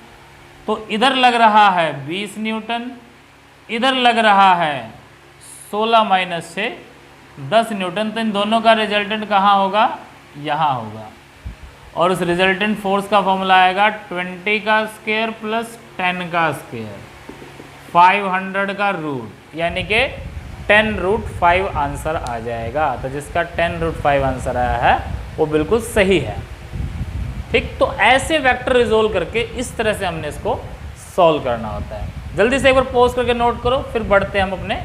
तो इधर लग रहा है 20 न्यूटन, इधर लग रहा है 16 माइनस से 10 न्यूटन। तो इन दोनों का रिजल्टेंट कहाँ होगा, यहाँ होगा। और उस रिजल्टेंट फोर्स का फॉर्मूला आएगा 20 का स्क्वायर प्लस 10 का स्क्वायर, 500 का रूट, यानी कि 10√5 आंसर आ जाएगा। तो जिसका 10√5 आंसर आया है वो बिल्कुल सही है। ठीक, तो ऐसे वेक्टर रिजोल्व करके इस तरह से हमने इसको सॉल्व करना होता है। जल्दी से एक बार पॉज करके नोट करो, फिर बढ़ते हैं हम अपने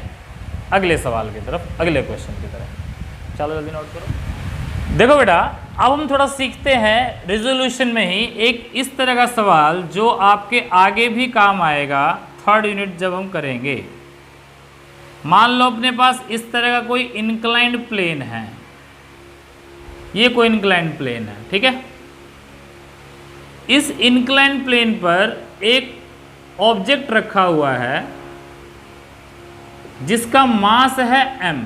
अगले सवाल की तरफ, अगले क्वेश्चन की तरफ। चलो जल्दी नोट करो। देखो बेटा, अब हम थोड़ा सीखते हैं रिजोल्यूशन में ही एक इस तरह का सवाल जो आपके आगे भी काम आएगा 3rd यूनिट जब हम करेंगे। मान लो अपने पास इस तरह का कोई इंक्लाइंड प्लेन है, ये कोई इंक्लाइंड प्लेन है, ठीक है। इस इंक्लाइंड प्लेन पर एक ऑब्जेक्ट रखा हुआ है जिसका मास है m।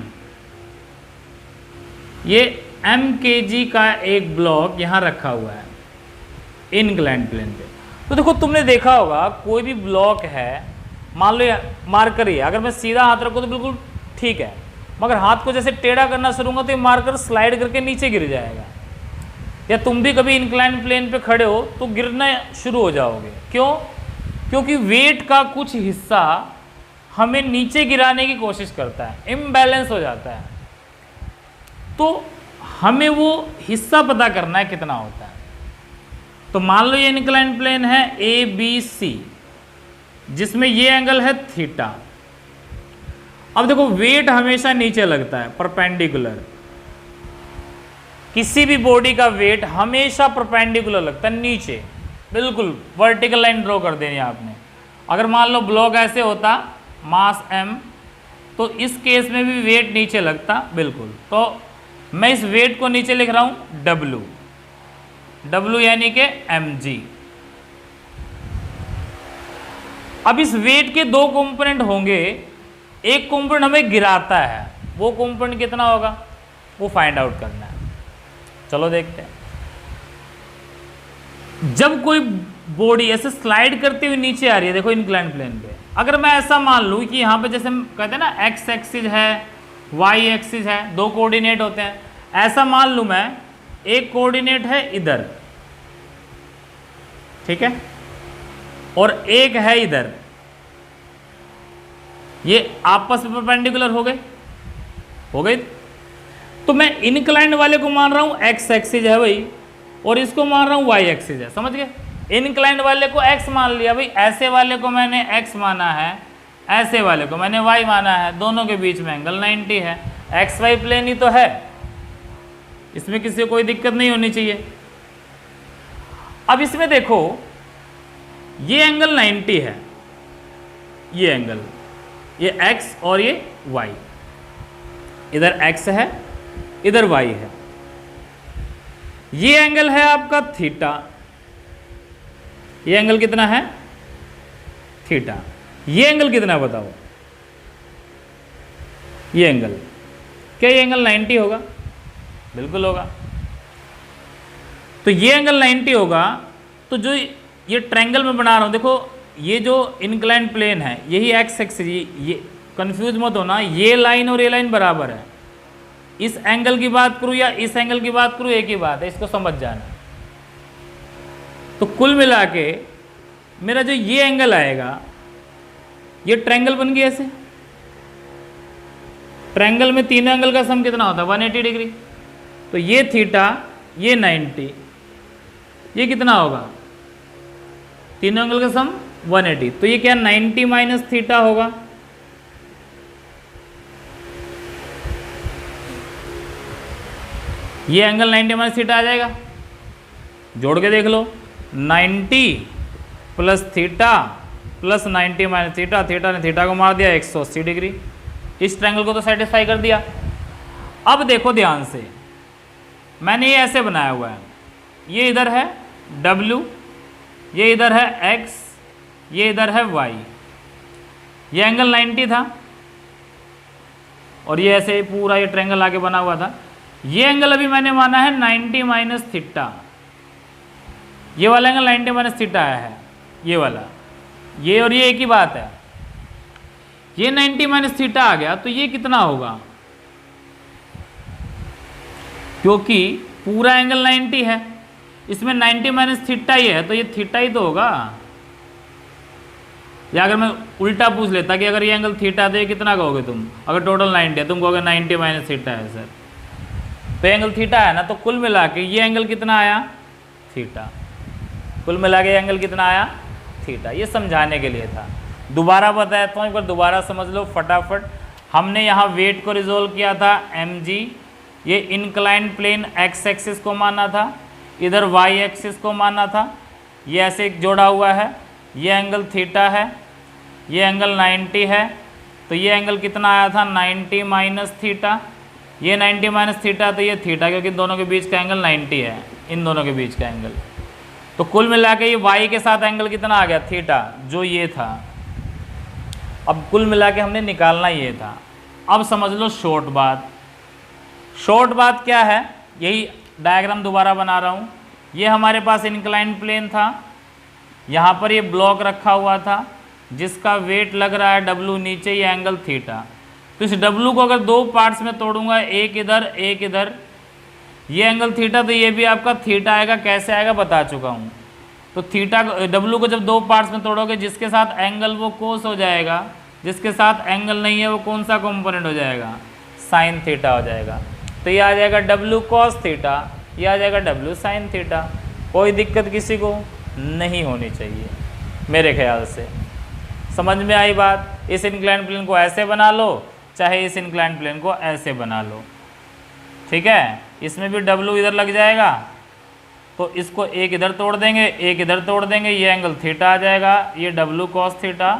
ये m kg का एक ब्लॉक यहां रखा हुआ है इंक्लाइंड प्लेन पे। तो देखो तुमने देखा होगा कोई भी ब्लॉक है, मान लो मार्कर ही है, अगर मैं सीधा हाथ रखूँ तो बिल्कुल ठीक है, मगर हाथ को जैसे टेढ़ा करना शुरू होगा तो ये मार्कर स्लाइड करके नीचे गिर जाएगा। या तुम भी कभी इंक्लाइंड प्लेन पे खड़े हो तो गिरना शुरू हो जाओगे। क्यों? क्योंकि वेट का कुछ हिस्सा हमें नीचे गिराने की कोशिश करता है, इम्बैलेंस हो जाता है। तो हमें वो हिस्सा पता करना है कितना होता है। तो मान लो ये इंक्लाइंड प्लेन है ABC, जिसमें ये एंगल है थीटा। अब देखो वेट हमेशा नीचे लगता है परपेंडिकुलर, किसी भी बॉडी का वेट हमेशा परपेंडिकुलर लगता है नीचे, बिल्कुल वर्टिकल लाइन ड्रॉ कर देनी आपने। अगर मान लो ब्लॉक ऐसे होता मास m, तो इस केस में भी वेट नीचे लगता बिल्कुल। तो मैं इस वेट को नीचे लिख रहा हूं W, W यानी कि mg। अब इस वेट के दो कंपोनेंट होंगे, एक कंपोनेंट हमें गिराता है, वो कंपोनेंट कितना होगा वो फाइंड आउट करना है। चलो देखते हैं। जब कोई बॉडी ऐसे स्लाइड करती हुई नीचे आ रही है, देखो इंक्लाइन प्लेन पे, अगर मैं ऐसा मान लूँ कि यहाँ पे जैसे हम कहते हैं ना एक्स एक्सिस है, वाई एक्सिस है, दो कोऑर्डिनेट होते हैं, ऐसा मान लूँ मैं एक कोऑर्डिनेट है इधर, ठीक है, और एक है इधर, ये आपस में परपेंडिकुलर हो गए। तो मैं इनक्लाइंड वाले को मान रहा हूं एक्स एक्सिस है भाई, और इसको मान रहा हूं वाई एक्सिस है, समझ गए। इनक्लाइंड वाले को एक्स मान लिया भाई, ऐसे वाले को मैंने एक्स माना है, ऐसे वाले को मैंने वाई माना है, दोनों के बीच में एंगल 90 है, एक्स वाई प्लेन ही तो है, इसमें किसी को कोई दिक्कत नहीं होनी चाहिए। अब इसमें देखो ये एंगल 90 है, ये एंगल, ये एक्स और ये वाई, इधर एक्स है इधर वाई है, ये एंगल है आपका थीटा, ये एंगल कितना है थीटा, ये एंगल कितना है बताओ, ये एंगल, क्या ये एंगल 90 होगा? बिल्कुल होगा। तो ये एंगल 90 होगा। तो जो ये ट्रायंगल में बना रहा हूं, देखो ये जो इंक्लाइन प्लेन है यही एक्स एक्सिस, ये कंफ्यूज मत होना, ये लाइन और ये लाइन बराबर है। इस एंगल की बात करूं या इस एंगल की बात करूं, एक ही बात है, इसको समझ जाना। तो कुल मिला के मेरा जो ये एंगल आएगा, ये ट्रायंगल बन गया ऐसे। ट्रायंगल में तीनों एंगल का सम कितना होता है 180 डिग्री। तो ये थीटा, ये 90, ये कितना होगा, तीनों एंगल का सम 180। तो ये क्या 90 माइनस थीटा होगा, ये एंगल 90 माइनस थीटा आ जाएगा। जोड़ के देख लो, 90 plus theta plus 90 minus theta, theta ने थीटा को मार दिया 180 डिग्री। इस ट्रायंगल को तो सेटिस्फाई कर दिया। अब देखो ध्यान से, मैंने ये ऐसे बनाया हुआ है, ये इधर है W, ये इधर है X, ये इधर है Y, ये एंगल 90 था और ये ऐसे पूरा ये ट्रायंगल आगे बना हुआ था। ये एंगल अभी मैंने माना है 90 माइनस थीटा, ये वाला एंगल 90 माइनस थीटा आया है, ये वाला, ये और ये एक ही बात है। ये 90 माइनस थीटा आ गया तो ये कितना होगा, क्योंकि पूरा एंगल 90 है, इसमें 90 माइनस थीटा ही है, तो ये थीटा ही तो होगा। या अगर मैं उल्टा पूछ लेता कि अगर ये एंगल थीटा है तो ये कितना कहोगे तुम, अगर टोटल 90 है तुम कहोगे 90 माइनस थीटा है सर, तो एंगल थीटा है ना। तो कुल मिला के ये एंगल कितना आया थीटा, कुल मिला के एंगल कितना आया थीटा। ये समझाने के लिए था, दोबारा बताता हूँ, एक बार दोबारा समझ लो फटाफट। हमने यहाँ वेट को रिजोल्व किया था mg, ये इंक्लाइंड प्लेन x एक्सिस को माना था, इधर y एक्सिस को माना था, ये ऐसे जोड़ा हुआ है, ये एंगल थीटा है, ये एंगल 90 है। तो ये एंगल कितना आया था 90 माइनस थीटा, ये 90 माइनस थीटा, तो ये थीटा, क्योंकि इन दोनों के बीच का एंगल 90 है, इन दोनों के बीच का एंगल। तो कुल मिला के ये y के साथ एंगल कितना आ गया थीटा, जो ये था। अब कुल मिला के हमने निकालना ये था। अब समझ लो शॉर्ट बात, शॉर्ट बात क्या है, यही डायग्राम दोबारा बना रहा हूँ। ये हमारे पास इंक्लाइंड प्लेन था, यहाँ पर ये ब्लॉक रखा हुआ था जिसका वेट लग रहा है W, नीचे ये एंगल थीटा। तो इस W को अगर दो पार्ट्स में तोड़ूंगा, एक इधर एक इधर, ये एंगल थीटा, तो ये भी आपका थीटा आएगा। कैसे आएगा बता चुका हूँ। तो थीटा W को जब दो पार्ट्स में तोड़ोगे, जिसके साथ एंगल वो कोस हो जाएगा, जिसके साथ एंगल नहीं है वो कौन सा कंपोनेंट हो जाएगा, साइन थीटा हो जाएगा। तो ये आ जाएगा W कॉस थीटा, ये आ जाएगा W साइन थीटा। कोई दिक्कत किसी को नहीं होनी चाहिए मेरे ख्याल से। समझ में आई बात। इस इंक्लाइंड प्लेन को ऐसे बना लो, चाहे इस इंक्लाइंड प्लेन को ऐसे बना लो, ठीक है। इसमें भी W इधर लग जाएगा, तो इसको एक इधर तोड़ देंगे, एक इधर तोड़ देंगे, ये एंगल थीटा आ जाएगा, ये W cos थीटा,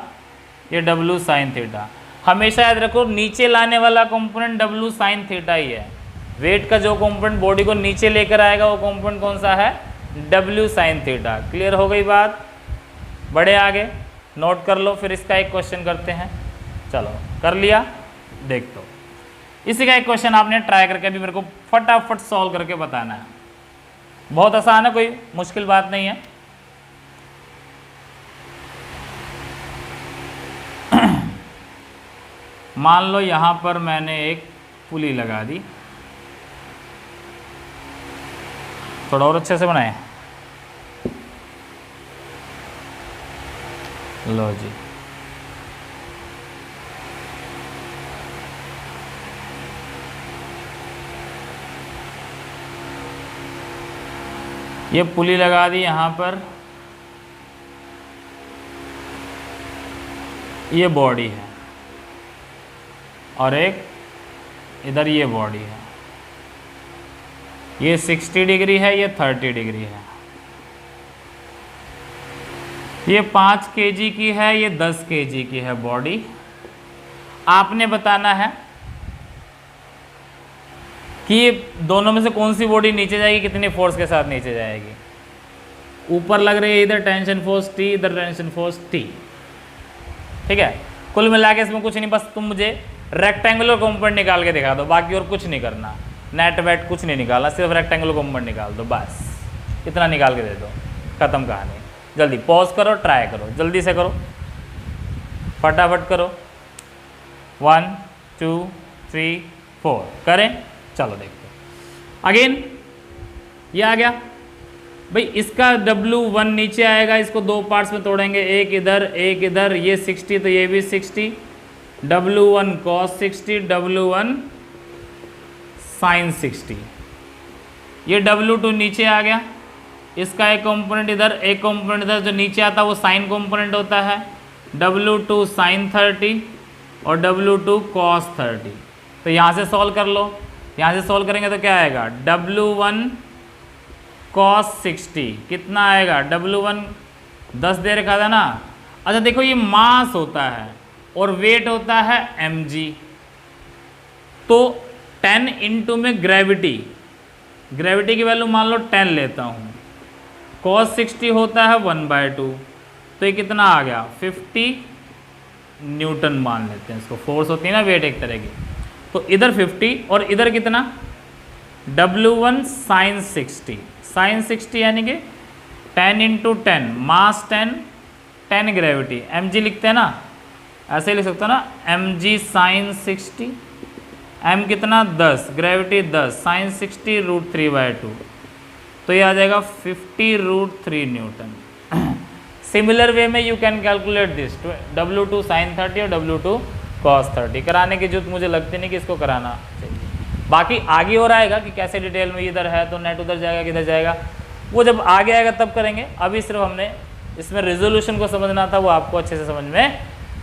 ये W sin थीटा। हमेशा याद रखो नीचे लाने वाला कंपोनेंट W sin थीटा ही है। वेट का जो कंपोनेंट बॉडी को नीचे लेकर आएगा वो कंपोनेंट कौन सा है? W sin theta. क्लियर हो गई बात? बढ़े आगे, नोट कर लो, फिर इसका एक क्वेश्चन करते हैं। चलो कर लिया, देख दो। इसी का एक क्वेश्चन आपने ट्राई करके अभी मेरे को फटाफट सॉल्व करके बताना है। बहुत आसान है, कोई मुश्किल बात नहीं है। मान लो यहां पर मैंने एक पुली लगा दी, थोड़ा और अच्छे से बनाए। लो जी, ये पुली लगा दी यहाँ पर, ये बॉडी है और एक इधर ये बॉडी है। ये 60 डिग्री है, ये 30 डिग्री है। ये 5 केजी की है, ये 10 केजी की है बॉडी। आपने बताना है कि ये दोनों में से कौन सी बॉडी नीचे जाएगी, कितनी फोर्स के साथ नीचे जाएगी। ऊपर लग रही है इधर टेंशन फोर्स T, इधर टेंशन फोर्स T। ठीक है, कुल मिला के इसमें कुछ नहीं, बस तुम मुझे रेक्टेंगुलर कंपोनेंट निकाल के दिखा दो, बाकी और कुछ नहीं करना। नेट वेट कुछ नहीं निकालना, सिर्फ रेक्टेंगुलर कंपोनेंट निकाल दो, बस इतना निकाल के दे दो, खत्म कहानी। जल्दी पॉज करो, ट्राई करो, जल्दी से करो, फटाफट करो। 1 2 3 4 करें। चलो देखते अगेन, ये आ गया भाई। इसका W1 नीचे आएगा, इसको दो पार्ट्स में तोड़ेंगे, एक इधर एक इधर। ये 60 तो ये भी 60, W1 cos 60, W1 sin 60। ये W2 नीचे आ गया, इसका एक कंपोनेंट इधर एक कंपोनेंट इधर, जो नीचे आता है वो साइन कंपोनेंट होता है, W2 sin 30 और W2 cos 30। तो यहाँ से सॉल्व कर लो, यहाँ से सॉल्व करेंगे तो क्या आएगा? W1 cos 60 कितना आएगा? W1 10 दे रखा था ना। अच्छा देखो, ये मास होता है और वेट होता है mg, तो 10 इंटू में ग्रेविटी की वैल्यू मान लो 10 लेता हूँ, cos 60 होता है 1/2, तो ये कितना आ गया? 50 न्यूटन मान लेते हैं इसको। फोर्स होती है ना, वेट एक तरह की। तो इधर 50 और इधर कितना? W1 sin 60, sin 60 यानी कि 10 इंटू 10, मास 10, 10 ग्रेविटी, mg लिखते हैं ना, ऐसे ही लिख सकते हो ना, mg sin 60। m कितना? 10, ग्रेविटी 10, sin 60 √3/2, तो ये आ जाएगा 50 √3 न्यूटन। सिमिलर वे में you can calculate this, W2 sin 30 और W2 cos 30। कराने की जरूरत मुझे लगती नहीं कि इसको कराना चाहिए। बाकी आगे और आएगा कि कैसे डिटेल में, इधर है तो नेट उधर जाएगा, किधर जाएगा, वो जब आगे आएगा तब करेंगे। अभी सिर्फ हमने इसमें रेजोल्यूशन को समझना था, वो आपको अच्छे से समझ में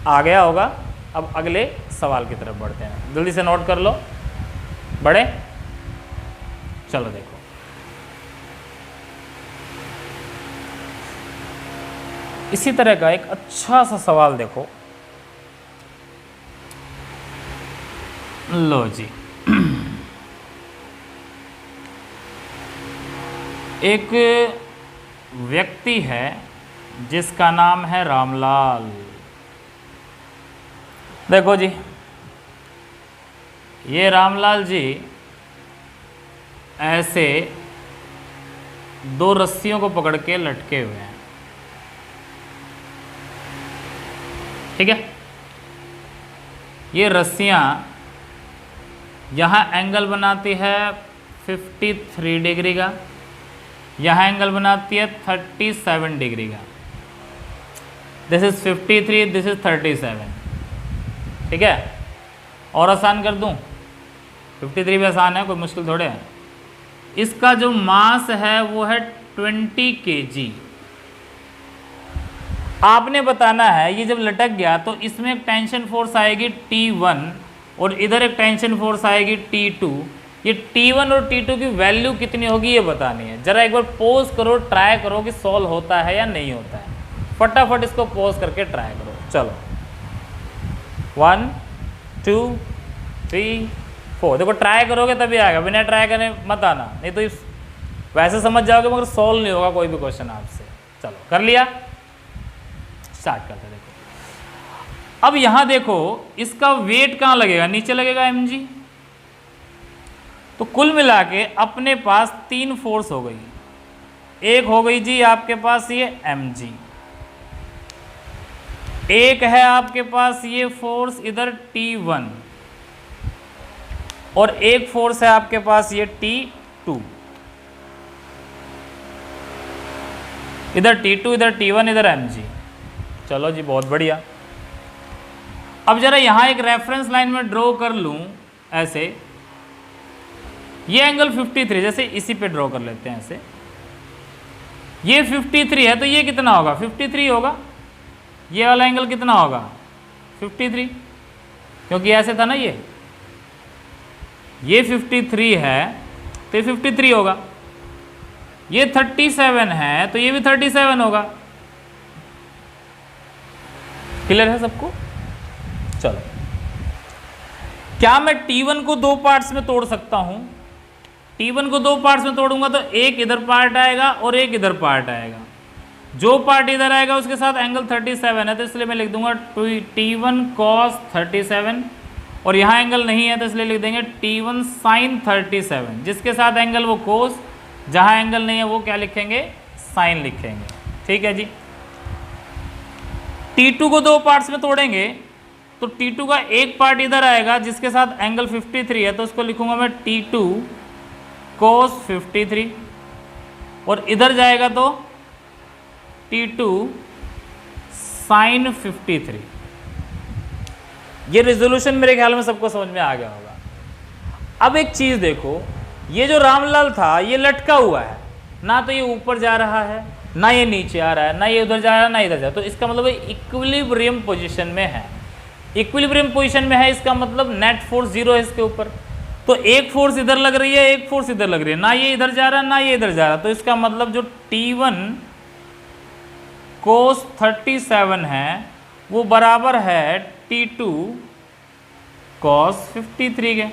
आ गया होगा। अब अगले सवाल की तरफ बढ़ते हैं, जल्दी से नोट कर लो, बढ़े। चलो देखो, इसी तरह का एक अच्छा सा सवाल देखो। लो जी, एक व्यक्ति है जिसका नाम है रामलाल। देखो जी, ये रामलाल जी ऐसे दो रस्सियों को पकड़ के लटके हुए हैं, ठीक है। ये रस्सियाँ यहाँ एंगल बनाती है 53 डिग्री का, यहाँ एंगल बनाती है 37 डिग्री का। दिस इज 53, दिस इज 37, ठीक है। और आसान कर दूँ, 53 भी आसान है, कोई मुश्किल थोड़े है। इसका जो मास है वो है 20 kg। आपने बताना है ये जब लटक गया तो इसमें एक टेंशन फोर्स आएगी T1 और इधर एक टेंशन फोर्स आएगी T2। ये T1 और T2 की वैल्यू कितनी होगी ये बतानी है। जरा एक बार पॉज करो, ट्राई करो कि सॉल्व होता है या नहीं होता है। फटाफट इसको पॉज करके ट्राई करो। चलो 1 2 3 4, देखो ट्राई करोगे तभी आएगा, बिना ट्राई करने मत आना, नहीं तो वैसे समझ जाओगे मगर सॉल्व नहीं होगा कोई भी क्वेश्चन आपसे। चलो कर लिया, स्टार्ट करते। देखो अब यहां देखो इसका वेट कहां लगेगा, नीचे लगेगा mg। तो कुल मिला के अपने पास 3 फोर्स हो गई। एक हो गई जी आपके पास ये mg, एक है आपके पास ये फोर्स इधर T1, और एक फोर्स है आपके पास ये T2। इधर T2 इधर T1 इधर mg। चलो जी बहुत बढ़िया। अब जरा यहां एक रेफरेंस लाइन में ड्रॉ कर लूं ऐसे, ये एंगल 53, जैसे इसी पे ड्रॉ कर लेते हैं ऐसे। ये 53 है तो ये कितना होगा, 53 होगा। ये वाला एंगल कितना होगा, 53, क्योंकि ऐसे था ना ये 53 है तो ये 53 होगा। ये 37 है तो ये भी 37 होगा। क्लियर है सबको? चलो, क्या मैं T1 को 2 पार्ट्स में तोड़ सकता हूं? T1 को 2 पार्ट्स में तोड़ूंगा तो एक इधर पार्ट आएगा और एक इधर पार्ट आएगा। जो पार्ट इधर आएगा उसके साथ एंगल 37 है तो इसलिए मैं लिख दूंगा T1 cos 37, और यहाँ एंगल नहीं है तो इसलिए लिख देंगे T1 sin 37, जिसके साथ एंगल वो कोस, जहाँ एंगल नहीं है वो क्या लिखेंगे, साइन लिखेंगे। ठीक है जी। T2 को 2 पार्ट्स में तोड़ेंगे तो T2 का एक पार्ट इधर आएगा जिसके साथ एंगल 53 है तो उसको लिखूंगा मैं T2 cos 53, और इधर जाएगा तो T2 sin 53। ये रिजोल्यूशन मेरे ख्याल में सबको समझ में आ गया होगा। अब एक चीज देखो, ये जो रामलाल था ये लटका हुआ है, ना तो ये ऊपर जा रहा है ना ये नीचे आ रहा है, ना ये उधर जा रहा है ना इधर जा रहा है, तो इसका मतलब इक्विलिब्रियम पोजीशन में है। इक्विलिब्रियम पोजीशन में है इसका मतलब नेट फोर्स 0 है इसके ऊपर। तो एक फोर्स इधर लग रही है, एक फोर्स इधर लग रही है, ना ये इधर जा रहा है ना ये इधर जा रहा है, तो इसका मतलब जो T1 cos 37 है वो बराबर है T2 cos 53 के।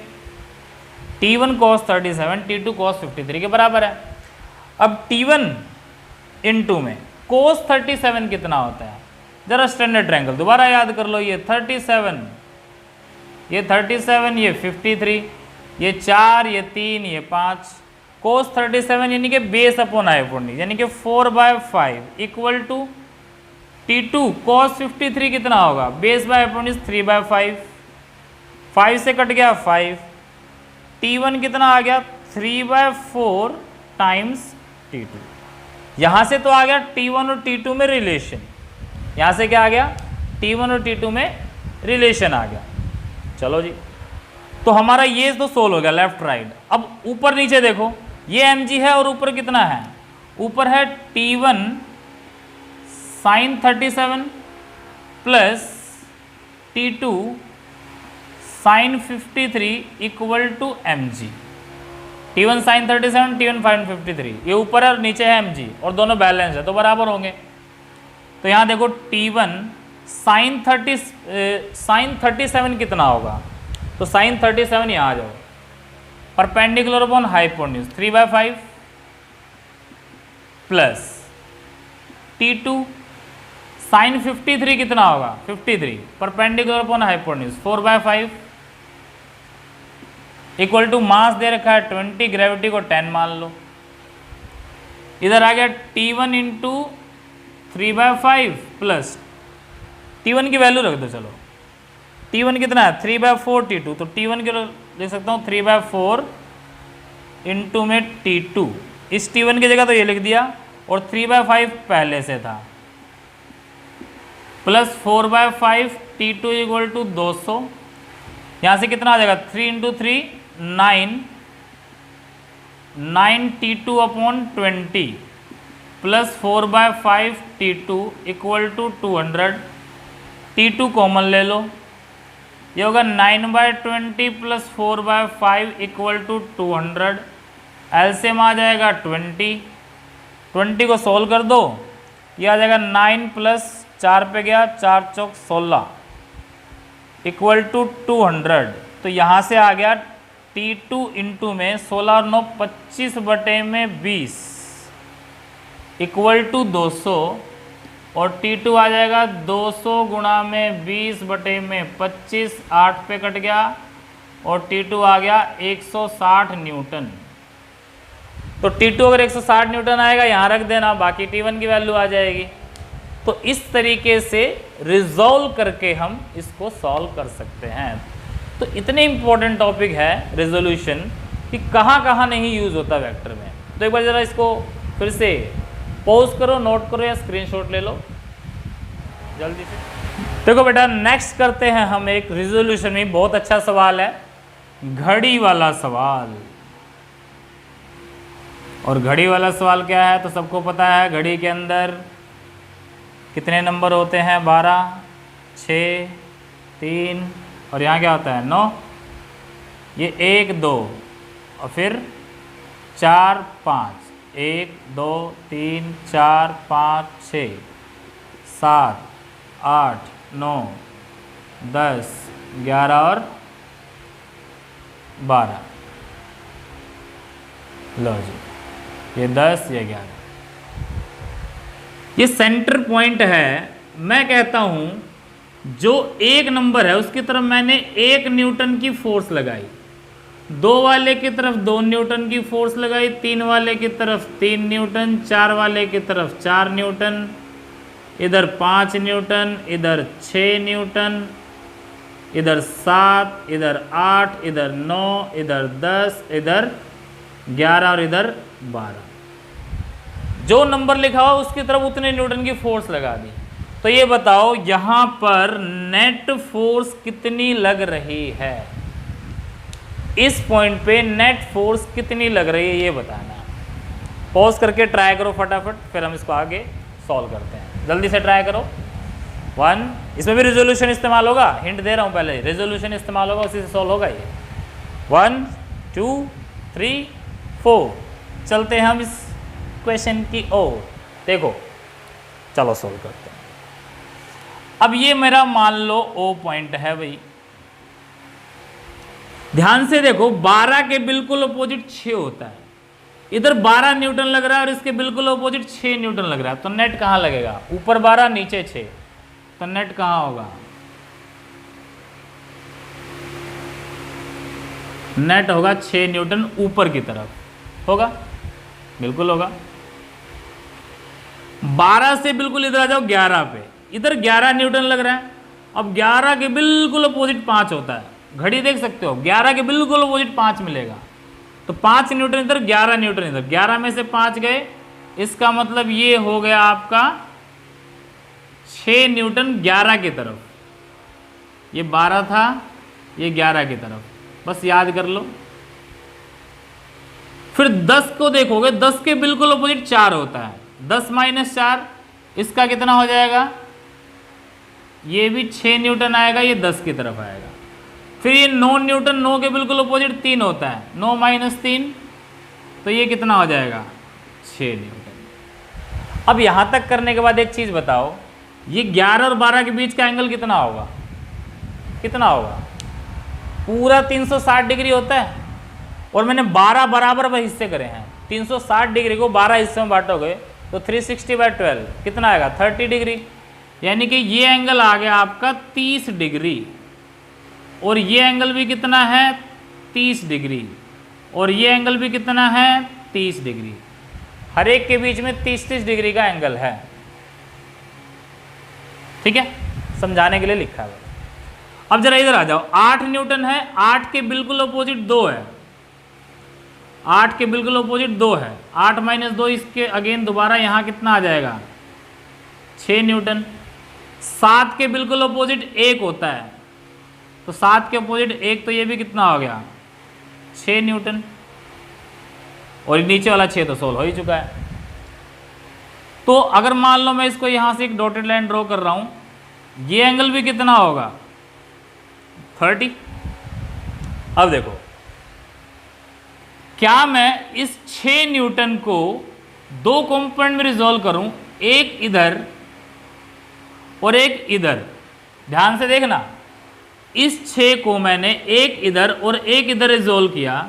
T1 cos 37 T2 cos 53 के बराबर है। अब T1 इंटू में cos 37 कितना होता है, जरा स्टैंडर्ड ट्रायंगल दोबारा याद कर लो। ये 37, ये 37, ये 53, ये 4, ये 3, ये 5। cos 37 यानी कि बेस अपॉन हाइपोटेन्यूज यानी कि 4/5 इक्वल टू T2 cos 53 कितना होगा, बेस बाय हाइपोटेन्यूज 3/5, 5 से कट गया 5। T1 कितना आ गया, 3/4 टाइम्स T2। यहां से तो आ गया T1 और T2 में रिलेशन, यहां से क्या आ गया, T1 और T2 में रिलेशन आ गया। चलो जी, तो हमारा ये तो सोल्व हो गया लेफ्ट राइट। अब ऊपर नीचे देखो, ये mg है और ऊपर कितना है, ऊपर है T1 sin 37 plus T2 sin 53 equal to mg। T1 sin 37 T1 sin 53, ये ऊपर है और नीचे है mg और दोनों बैलेंस है तो बराबर होंगे। तो यहाँ देखो T1 sin 37 कितना होगा, तो sin 37 यहाँ आ जाओ, perpendicular upon hypotenuse 3/5 plus T2 sin 53 कितना होगा, 53 perpendicular upon hypotenuse 4/5 equal to mass दे रखा है 20, ग्रेविटी को 10 मान लो। इधर आ गया T1 इंटू 3/5 प्लस T1 की वैल्यू रख दो। चलो T1 कितना है, 3/4 T2, तो T1 के लिख सकता हूँ 3/4 इंटू में T2। इस T1 की जगह तो ये लिख दिया और 3/5 पहले से था, प्लस 4/5 T2 इक्वल टू 200। यहाँ से कितना आ जाएगा, 3 into 3 9 T2 upon 20 plus 4/5 T2 equal to 200। T2 common ले लो, ये होगा 9/20 प्लस 4/5 इक्वल टू 200। एलसीएम आ जाएगा 20 को सोल्व कर दो, ये आ जाएगा 9 प्लस 4 पे गया 4 चौक 16 इक्वल टू 200। तो यहाँ से आ गया T2 इंटू में 16 और 9 25/20 इक्वल टू 200, और T2 आ जाएगा 200 गुणा में 20/25 8 पे कट गया, और T2 आ गया 160 न्यूटन। तो T2 अगर 160 न्यूटन आएगा यहाँ रख देना, बाकी T1 की वैल्यू आ जाएगी। तो इस तरीके से रिजॉल्व करके हम इसको सॉल्व कर सकते हैं। तो इतने इंपॉर्टेंट टॉपिक है रेजोल्यूशन कि कहाँ कहाँ नहीं यूज़ होता वेक्टर में। तो एक बार ज़रा इसको फिर से पॉज करो, नोट करो या स्क्रीनशॉट ले लो जल्दी से। देखो बेटा, नेक्स्ट करते हैं हम एक रेजोल्यूशन में बहुत अच्छा सवाल है, घड़ी वाला सवाल। और घड़ी वाला सवाल क्या है तो सबको पता है, घड़ी के अंदर कितने नंबर होते हैं? 12, 6, 3 और यहाँ क्या होता है? 9। ये 1, 2 और फिर 4, 5, 1, 2, 3, 4, 5, 6, 7, 8, 9, 10, 11 और 12। लो जी, ये 10, ये 11, ये सेंटर पॉइंट है। मैं कहता हूं जो एक नंबर है उसकी तरफ मैंने 1 न्यूटन की फोर्स लगाई, 2 वाले की तरफ 2 न्यूटन की फोर्स लगाई, 3 वाले की तरफ 3 न्यूटन, 4 वाले की तरफ 4 न्यूटन, इधर 5 न्यूटन, इधर 6 न्यूटन, इधर 7, इधर 8, इधर 9, इधर 10, इधर 11 और इधर 12। जो नंबर लिखा हुआ उसकी तरफ उतने न्यूटन की फोर्स लगा दी। तो ये बताओ यहां पर नेट फोर्स कितनी लग रही है? इस पॉइंट पे नेट फोर्स कितनी लग रही है ये बताना। पॉज करके ट्राई करो फटाफट, फिर हम इसको आगे सॉल्व करते हैं। जल्दी से ट्राई करो। 1, इसमें भी रेजोल्यूशन इस्तेमाल होगा, हिंट दे रहा हूं पहले, रेजोल्यूशन इस्तेमाल होगा, उसी से सॉल्व होगा ये। 1, 2, 3, 4। चलते हैं हम इस क्वेश्चन की ओर। देखो, चलो सॉल्व करते हैं। अब ये मेरा मान लो O पॉइंट है भाई, ध्यान से देखो 12 के बिल्कुल अपोजिट 6 होता है। इधर 12 न्यूटन लग रहा है और इसके बिल्कुल अपोजिट 6 न्यूटन लग रहा है, तो नेट कहां लगेगा? ऊपर 12 नीचे 6, तो नेट कहां होगा? नेट होगा 6 न्यूटन ऊपर की तरफ होगा, बिल्कुल होगा। 12 से बिल्कुल इधर आ जाओ 11 पे, इधर 11 न्यूटन लग रहा है। अब 11 के बिल्कुल अपोजिट 5 होता है, घड़ी देख सकते हो, 11 के बिल्कुल अपोजिट 5 मिलेगा, तो 5 न्यूटन इधर 11 न्यूटन इधर, 11 में से 5 गए, इसका मतलब ये हो गया आपका 6 न्यूटन 11 की तरफ। ये 12 था, ये 11 की तरफ, बस याद कर लो। फिर 10 को देखोगे, 10 के बिल्कुल अपोजिट 4 होता है, 10 - 4 इसका कितना हो जाएगा? ये भी 6 न्यूटन आएगा, ये 10 की तरफ आएगा। फिर ये 9 न्यूटन, 9 के बिल्कुल अपोजिट 3 होता है, 9 - 3 तो ये कितना हो जाएगा? 6 न्यूटन। अब यहाँ तक करने के बाद एक चीज़ बताओ, ये 11 और 12 के बीच का एंगल कितना होगा? कितना होगा? पूरा 360 डिग्री होता है, और मैंने 12 बराबर हिस्से करे हैं। 360 डिग्री को 12 हिस्से में बांटोगे तो 360/12 कितना आएगा? 30 डिग्री। यानी कि ये एंगल आ गया आपका 30 डिग्री, और ये एंगल भी कितना है? 30 डिग्री, और ये एंगल भी कितना है? 30 डिग्री। हर एक के बीच में 30-30 डिग्री का एंगल है। ठीक है, समझाने के लिए लिखा है। अब जरा इधर आ जाओ, 8 न्यूटन है, 8 के बिल्कुल अपोजिट 2 है, 8 के बिल्कुल अपोजिट 2 है, 8 - 2 इसके अगेन दोबारा यहाँ कितना आ जाएगा? 6 न्यूटन। 7 के बिल्कुल अपोजिट 1 होता है, तो 7 के अपोजिट 1, तो ये भी कितना हो गया? 6 न्यूटन। और नीचे वाला 6 तो सोल्व हो ही चुका है। तो अगर मान लो मैं इसको यहाँ से एक डॉटेड लाइन ड्रॉ कर रहा हूँ, ये एंगल भी कितना होगा? 30। अब देखो, क्या मैं इस 6 न्यूटन को 2 कंपोनेंट में रिजॉल्व करूं, एक इधर और एक इधर। ध्यान से देखना, इस 6 को मैंने एक इधर और एक इधर रिजॉल्व किया,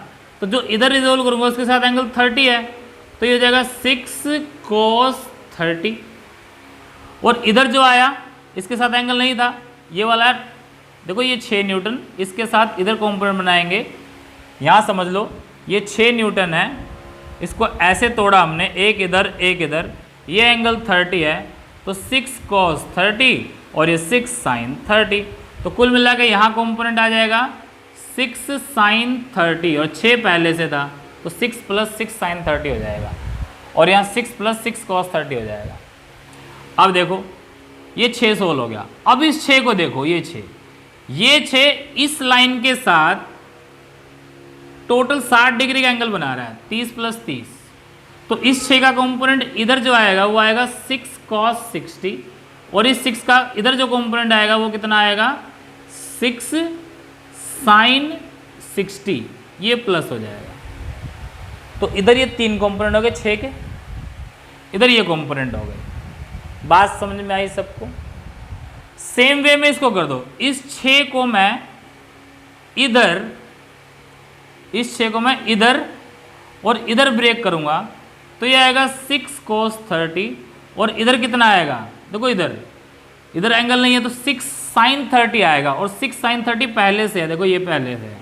तो जो इधर रिजॉल्व करूंगा उसके साथ एंगल 30 है, तो ये हो जाएगा 6 cos 30। और इधर जो आया इसके साथ एंगल नहीं था, ये वाला। देखो ये 6 न्यूटन, इसके साथ इधर कंपोनेंट बनाएंगे। यहाँ समझ लो ये 6 न्यूटन है, इसको ऐसे तोड़ा हमने, एक इधर एक इधर, ये एंगल 30 है, तो 6 cos 30 और ये 6 sin 30। तो कुल मिला के यहाँ कंपोनेंट आ जाएगा 6 sin 30 और 6 पहले से था, तो 6 + 6 sin 30 हो जाएगा, और यहाँ 6 + 6 cos 30 हो जाएगा। अब देखो ये 6 सोल्व हो गया। अब इस 6 को देखो, ये 6 इस लाइन के साथ टोटल 60 डिग्री का एंगल बना रहा है, 30 + 30। तो इस 6 का कंपोनेंट इधर जो आएगा वो आएगा 6 cos 60, और इस 6 का इधर जो कंपोनेंट आएगा वो कितना आएगा, 6 sin 60, ये प्लस हो जाएगा। तो इधर ये 3 कंपोनेंट हो गए 6 के, इधर ये कंपोनेंट हो गए। बात समझ में आई सबको? सेम वे में इसको कर दो, इस 6 को मैं इधर, इस 6 को मैं इधर और इधर ब्रेक करूंगा, तो ये आएगा 6 cos 30, और इधर कितना आएगा, देखो इधर एंगल नहीं है तो 6 sin 30 आएगा, और 6 sin 30 पहले से है, देखो ये पहले से है,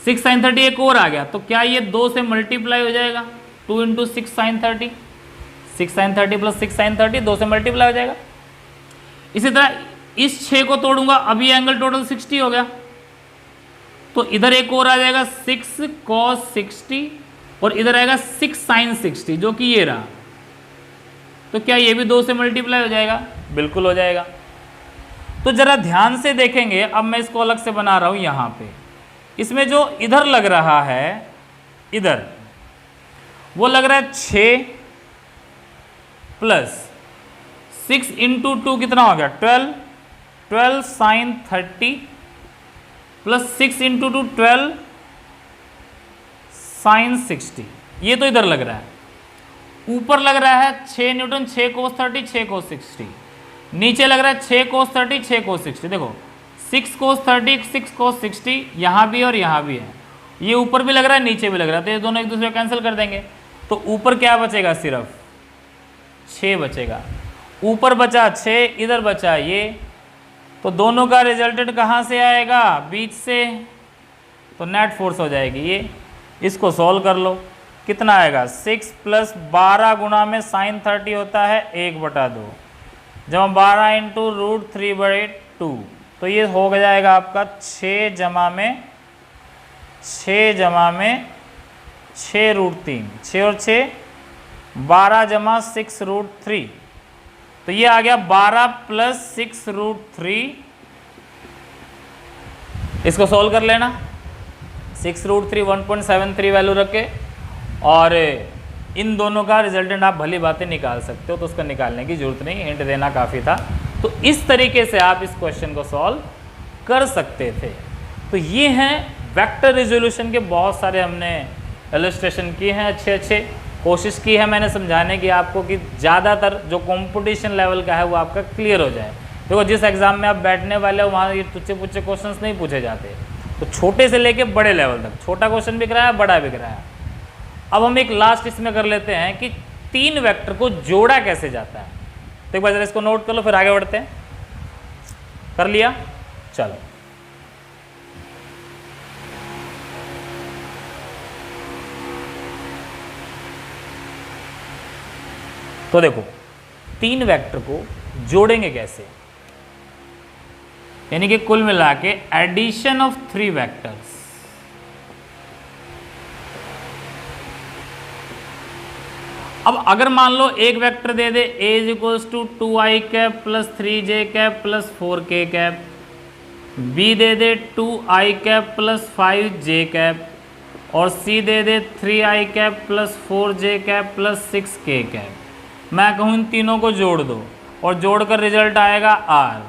6 sin 30 एक और आ गया, तो क्या ये 2 से मल्टीप्लाई हो जाएगा, 2 × 6 sin 30, 6 sin 30 + 6 sin 30, 2 से मल्टीप्लाई हो जाएगा। इसी तरह इस 6 को तोड़ूंगा, अभी एंगल टोटल 60 हो गया, तो इधर एक और आ जाएगा 6 cos 60, और इधर आएगा 6 sin 60, जो कि ये रहा। तो क्या ये भी 2 से मल्टीप्लाई हो जाएगा? बिल्कुल हो जाएगा। तो जरा ध्यान से देखेंगे, अब मैं इसको अलग से बना रहा हूं यहां पे। इसमें जो इधर लग रहा है, इधर वो लग रहा है 6 + 6 × 2 कितना हो गया, 12 sin 30 + 6 × 2 12 sin 60। ये तो इधर लग रहा है। ऊपर लग रहा है 6 न्यूटन, 6 cos 30, 6 cos 60। नीचे लग रहा है 6 cos 30, 6 cos 60। देखो 6 cos 30, 6 cos 60 यहाँ भी और यहाँ भी है, ये ऊपर भी लग रहा है नीचे भी लग रहा है, तो ये दोनों एक दूसरे को कैंसिल कर देंगे। तो ऊपर क्या बचेगा, सिर्फ 6 बचेगा। ऊपर बचा 6, इधर बचा ये, तो दोनों का रिजल्टेंट कहाँ से आएगा, बीच से, तो नेट फोर्स हो जाएगी ये। इसको सॉल्व कर लो, कितना आएगा, 6 + 12 गुणा में sin 30 होता है 1/2, जब 12 × √3/2, तो ये हो जाएगा आपका 6 जमा में 6 √3, 6 और 6 12 जमा 6 √3, तो ये आ गया 12 + 6 √3। इसको सॉल्व कर लेना, 6 √3 1.73 वैल्यू रखे, और इन दोनों का रिजल्टेंट आप भली बातें निकाल सकते हो, तो उसका निकालने की जरूरत नहीं, हिंट देना काफ़ी था। तो इस तरीके से आप इस क्वेश्चन को सॉल्व कर सकते थे। तो ये हैं वेक्टर रिजोल्यूशन के बहुत सारे हमने इलस्ट्रेशन किए हैं, अच्छे कोशिश की है मैंने समझाने की आपको कि ज़्यादातर जो कंपटीशन लेवल का है वो आपका क्लियर हो जाए। देखो जिस एग्ज़ाम में आप बैठने वाले हो वहाँ ये तुच्छ पुच्छ क्वेश्चन नहीं पूछे जाते, तो छोटे से लेके बड़े लेवल तक छोटा क्वेश्चन भी कराया, बड़ा भी कराया। अब हम एक लास्ट इसमें कर लेते हैं कि 3 वेक्टर को जोड़ा कैसे जाता है। तो एक बार जरा इसको नोट कर लो, फिर आगे बढ़ते हैं। कर लिया, चलो। तो देखो 3 वेक्टर को जोड़ेंगे कैसे, यानी कि कुल मिला के एडिशन ऑफ 3 वेक्टर्स। अब अगर मान लो एक vector they they a = 2i cap + 3j cap + 4k cap, b they they 2i cap + 5j cap, और c दे दे 3i cap + 4j cap + 6k cap. मैं कहूँ इन तीनों को जोड़ दो, और जोड़कर रिजल्ट आएगा r।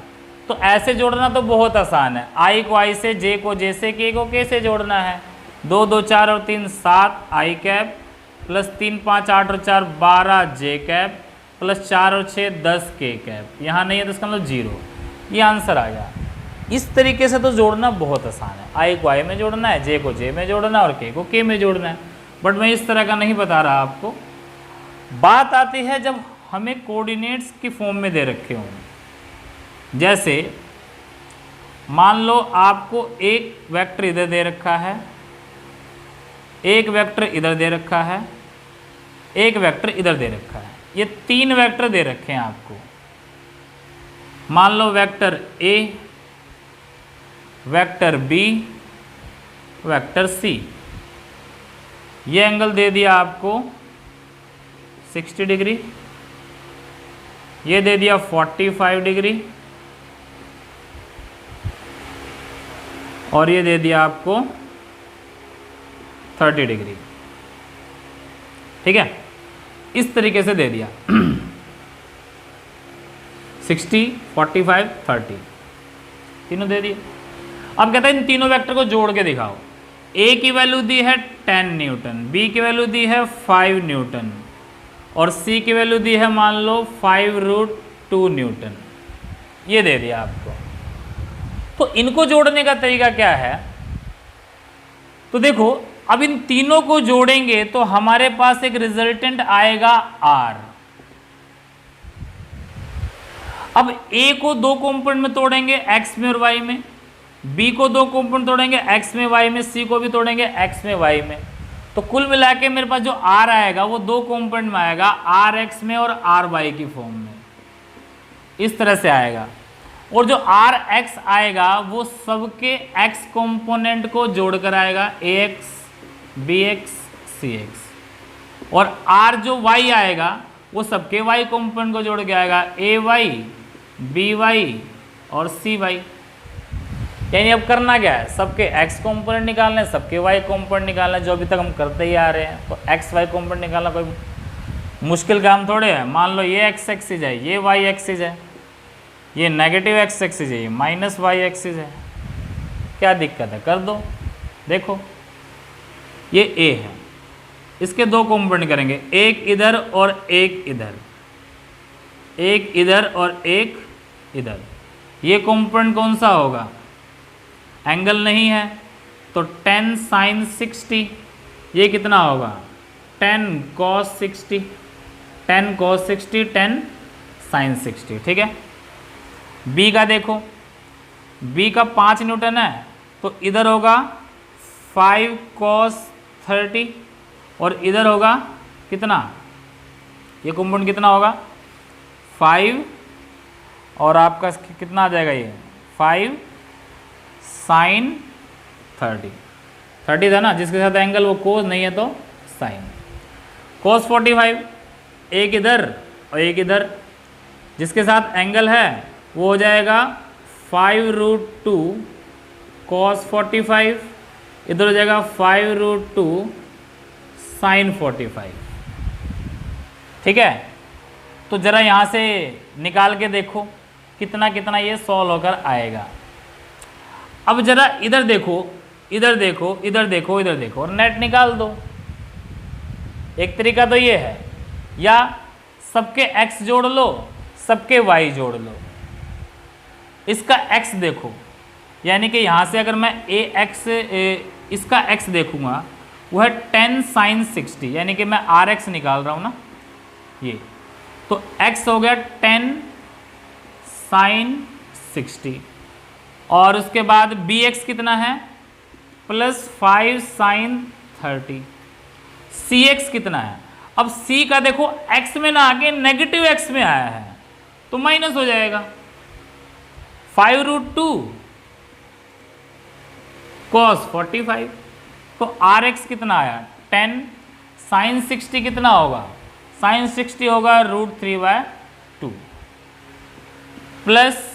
तो ऐसे जोड़ना तो बहुत आसान है। आई को आई से, जे को जे से, के को के से जोड़ना है। 2 2 4 और 3 7 आई कैप प्लस 3 5 8 और 4 12 जे कैप प्लस 4 और 6 10 के कैप। यहाँ नहीं है तो इसका मतलब 0। ये आंसर आ गया। इस तरीके से तो जोड़ना बहुत आसान है। आई को आई में जोड़ना है, जे को जे में जोड़ना है और के को के में जोड़ना है। बट मैं इस तरह का नहीं बता रहा आपको। बात आती है जब हमें कोऑर्डिनेट्स की फॉर्म में दे रखे हों। जैसे मान लो आपको एक वेक्टर इधर दे रखा है, एक वेक्टर इधर दे रखा है, एक वेक्टर इधर दे रखा है। ये 3 वेक्टर दे रखे हैं आपको। मान लो vector A, vector B, vector C. ये एंगल दे दिया आपको 60 डिग्री, ये दे दिया 45 डिग्री और ये दे दिया आपको 30 डिग्री। ठीक है, इस तरीके से दे दिया 60 45 30 तीनों दे दिए। अब कहता है इन तीनों वेक्टर को जोड़ के दिखाओ। ए की वैल्यू दी है 10 न्यूटन, बी की वैल्यू दी है 5 न्यूटन और सी की वैल्यू दी है मान लो 5√2 न्यूटन। ये दे दिया आपको। तो इनको जोड़ने का तरीका क्या है? तो देखो, अब इन तीनों को जोड़ेंगे तो हमारे पास एक रिजल्टेंट आएगा R। अब A को 2 कंपोनेंट में तोड़ेंगे, X में और Y में। B को 2 कंपोनेंट तोड़ेंगे, X में Y में। C को भी तोड़ेंगे, X में Y में। तो कुल मिला के मेरे पास जो R आएगा वो 2 कंपोनेंट में आएगा, RX में और RY की फॉर्म में। इस तरह से आएगा। और जो RX आएगा वो सबके X कंपोनेंट को जोड़कर आएगा, AX BX CX। और R जो Y आएगा वो सबके Y कंपोनेंट को जोड़ के आएगा, AY BY और CY। यानी अब करना क्या है? सबके X कंपोनेंट निकालने, सबके Y कंपोनेंट निकालने, जो अभी तक हम करते ही आ रहे हैं। तो XY कंपोनेंट निकालना कोई मुश्किल काम थोड़े है। मान लो ये X एक्सिस है, ये Y एक्सिस है, ये नेगेटिव X एक्सिस है, ये माइनस Y एक्सिस है। क्या दिक्कत है? कर दो। देखो ये A है, इसके 2 कंपोनेंट करेंगे, एक इधर और एक इधर, एक इधर और एक इधर। ये कंपोनेंट कौन सा होगा? एंगल नहीं है तो 10 sin 60। ये कितना होगा? 10 cos 60, 10 cos 60, 10 sin 60। ठीक है। B का देखो, B का 5 न्यूटन है तो इधर होगा 5 cos 30 और इधर होगा कितना? ये कंपाउंड कितना होगा? 5 और आपका कितना आ जाएगा? ये 5 sin 30। 30 था ना, जिसके साथ एंगल वो कोस नहीं है तो साइन। cos 45, एक इधर और एक इधर, जिसके साथ एंगल है वो हो जाएगा 5√2 cos 45, इधर हो जाएगा 5√2 sin 45। ठीक है। तो ज़रा यहाँ से निकाल के देखो कितना कितना ये सॉल्व होकर आएगा। अब ज़रा इधर देखो, इधर देखो, इधर देखो, इधर देखो और नेट निकाल दो। एक तरीका तो ये है, या सबके x जोड़ लो, सबके y जोड़ लो। इसका x देखो, यानी कि यहाँ से अगर मैं इसका x देखूँगा वो है 10 sin 60, यानी कि मैं RX निकाल रहा हूँ ना ये, तो x हो गया 10 sin 60 और उसके बाद bx कितना है? Plus 5 sin 30। cx कितना है? अब c का देखो x में ना आके नेगेटिव x में आया है तो माइनस हो जाएगा। 5√2 cos 45, तो rx कितना आया? 10 sin 60 कितना होगा? sin 60 होगा √3/2 प्लस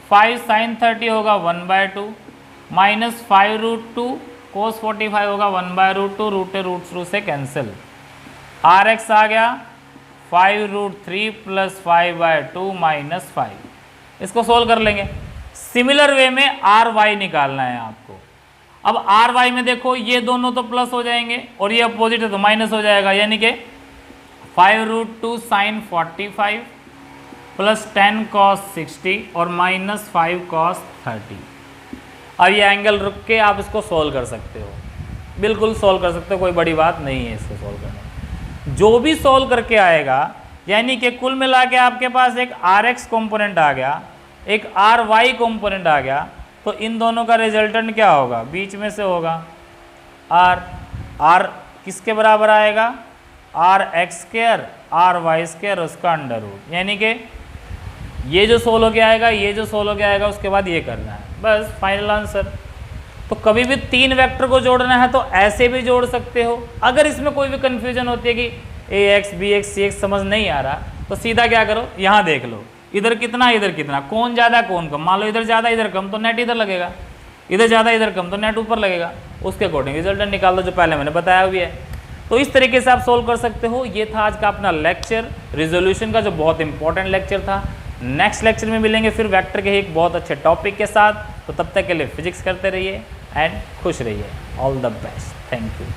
5 sin 30 होगा 1/2 माइनस 5√2 cos 45 होगा 1/2, रूट से कैंसिल। rx आ गया 5√3 प्लस 5/2 माइनस 5। इसको सोल्व कर लेंगे। सिमिलर वे में आर वाई निकालना है आपको। अब आर वाई में देखो ये दोनों तो प्लस हो जाएंगे और ये अपोजिट है तो माइनस हो जाएगा, यानी कि 5√2 sin 45 प्लस 10 cos 60 और माइनस 5 cos 30। अब ये एंगल रुक के आप इसको सोल्व कर सकते हो, बिल्कुल सोल्व कर सकते हो, कोई बड़ी बात नहीं है इसको सोल्व करने। जो भी सोल्व करके आएगा, यानी कि कुल मिला के आपके पास एक आर एक्स कॉम्पोनेंट आ गया, एक आर वाई कॉम्पोनेंट आ गया, तो इन दोनों का रिजल्टेंट क्या होगा, बीच में से होगा आर किसके बराबर आएगा, R X square R Y square उसका अंडर रूट, यानी कि ये जो सोल्व होके आएगा, ये जो सोल्व होके आएगा, उसके बाद ये करना है, बस फाइनल आंसर। तो कभी भी 3 वेक्टर को जोड़ना है तो ऐसे भी जोड़ सकते हो। अगर इसमें कोई भी कन्फ्यूजन होती है कि ए एक्स बी एक्स सी एक्स समझ नहीं आ रहा, तो सीधा क्या करो, यहाँ देख लो, इधर कितना इधर कितना, कौन ज़्यादा कौन कम, मान लो इधर ज़्यादा इधर कम तो नेट इधर लगेगा, इधर ज़्यादा इधर कम तो नेट ऊपर लगेगा, उसके अकॉर्डिंग रिजल्टेंट निकाल दो, जो पहले मैंने बताया हुआ है। तो इस तरीके से आप सोल्व कर सकते हो। ये था आज का अपना लेक्चर रिजोल्यूशन का, जो बहुत इंपॉर्टेंट लेक्चर था। नेक्स्ट लेक्चर में मिलेंगे फिर वेक्टर के एक बहुत अच्छे टॉपिक के साथ। तो तब तक के लिए फिजिक्स करते रहिए एंड खुश रहिए। All the best, thank you.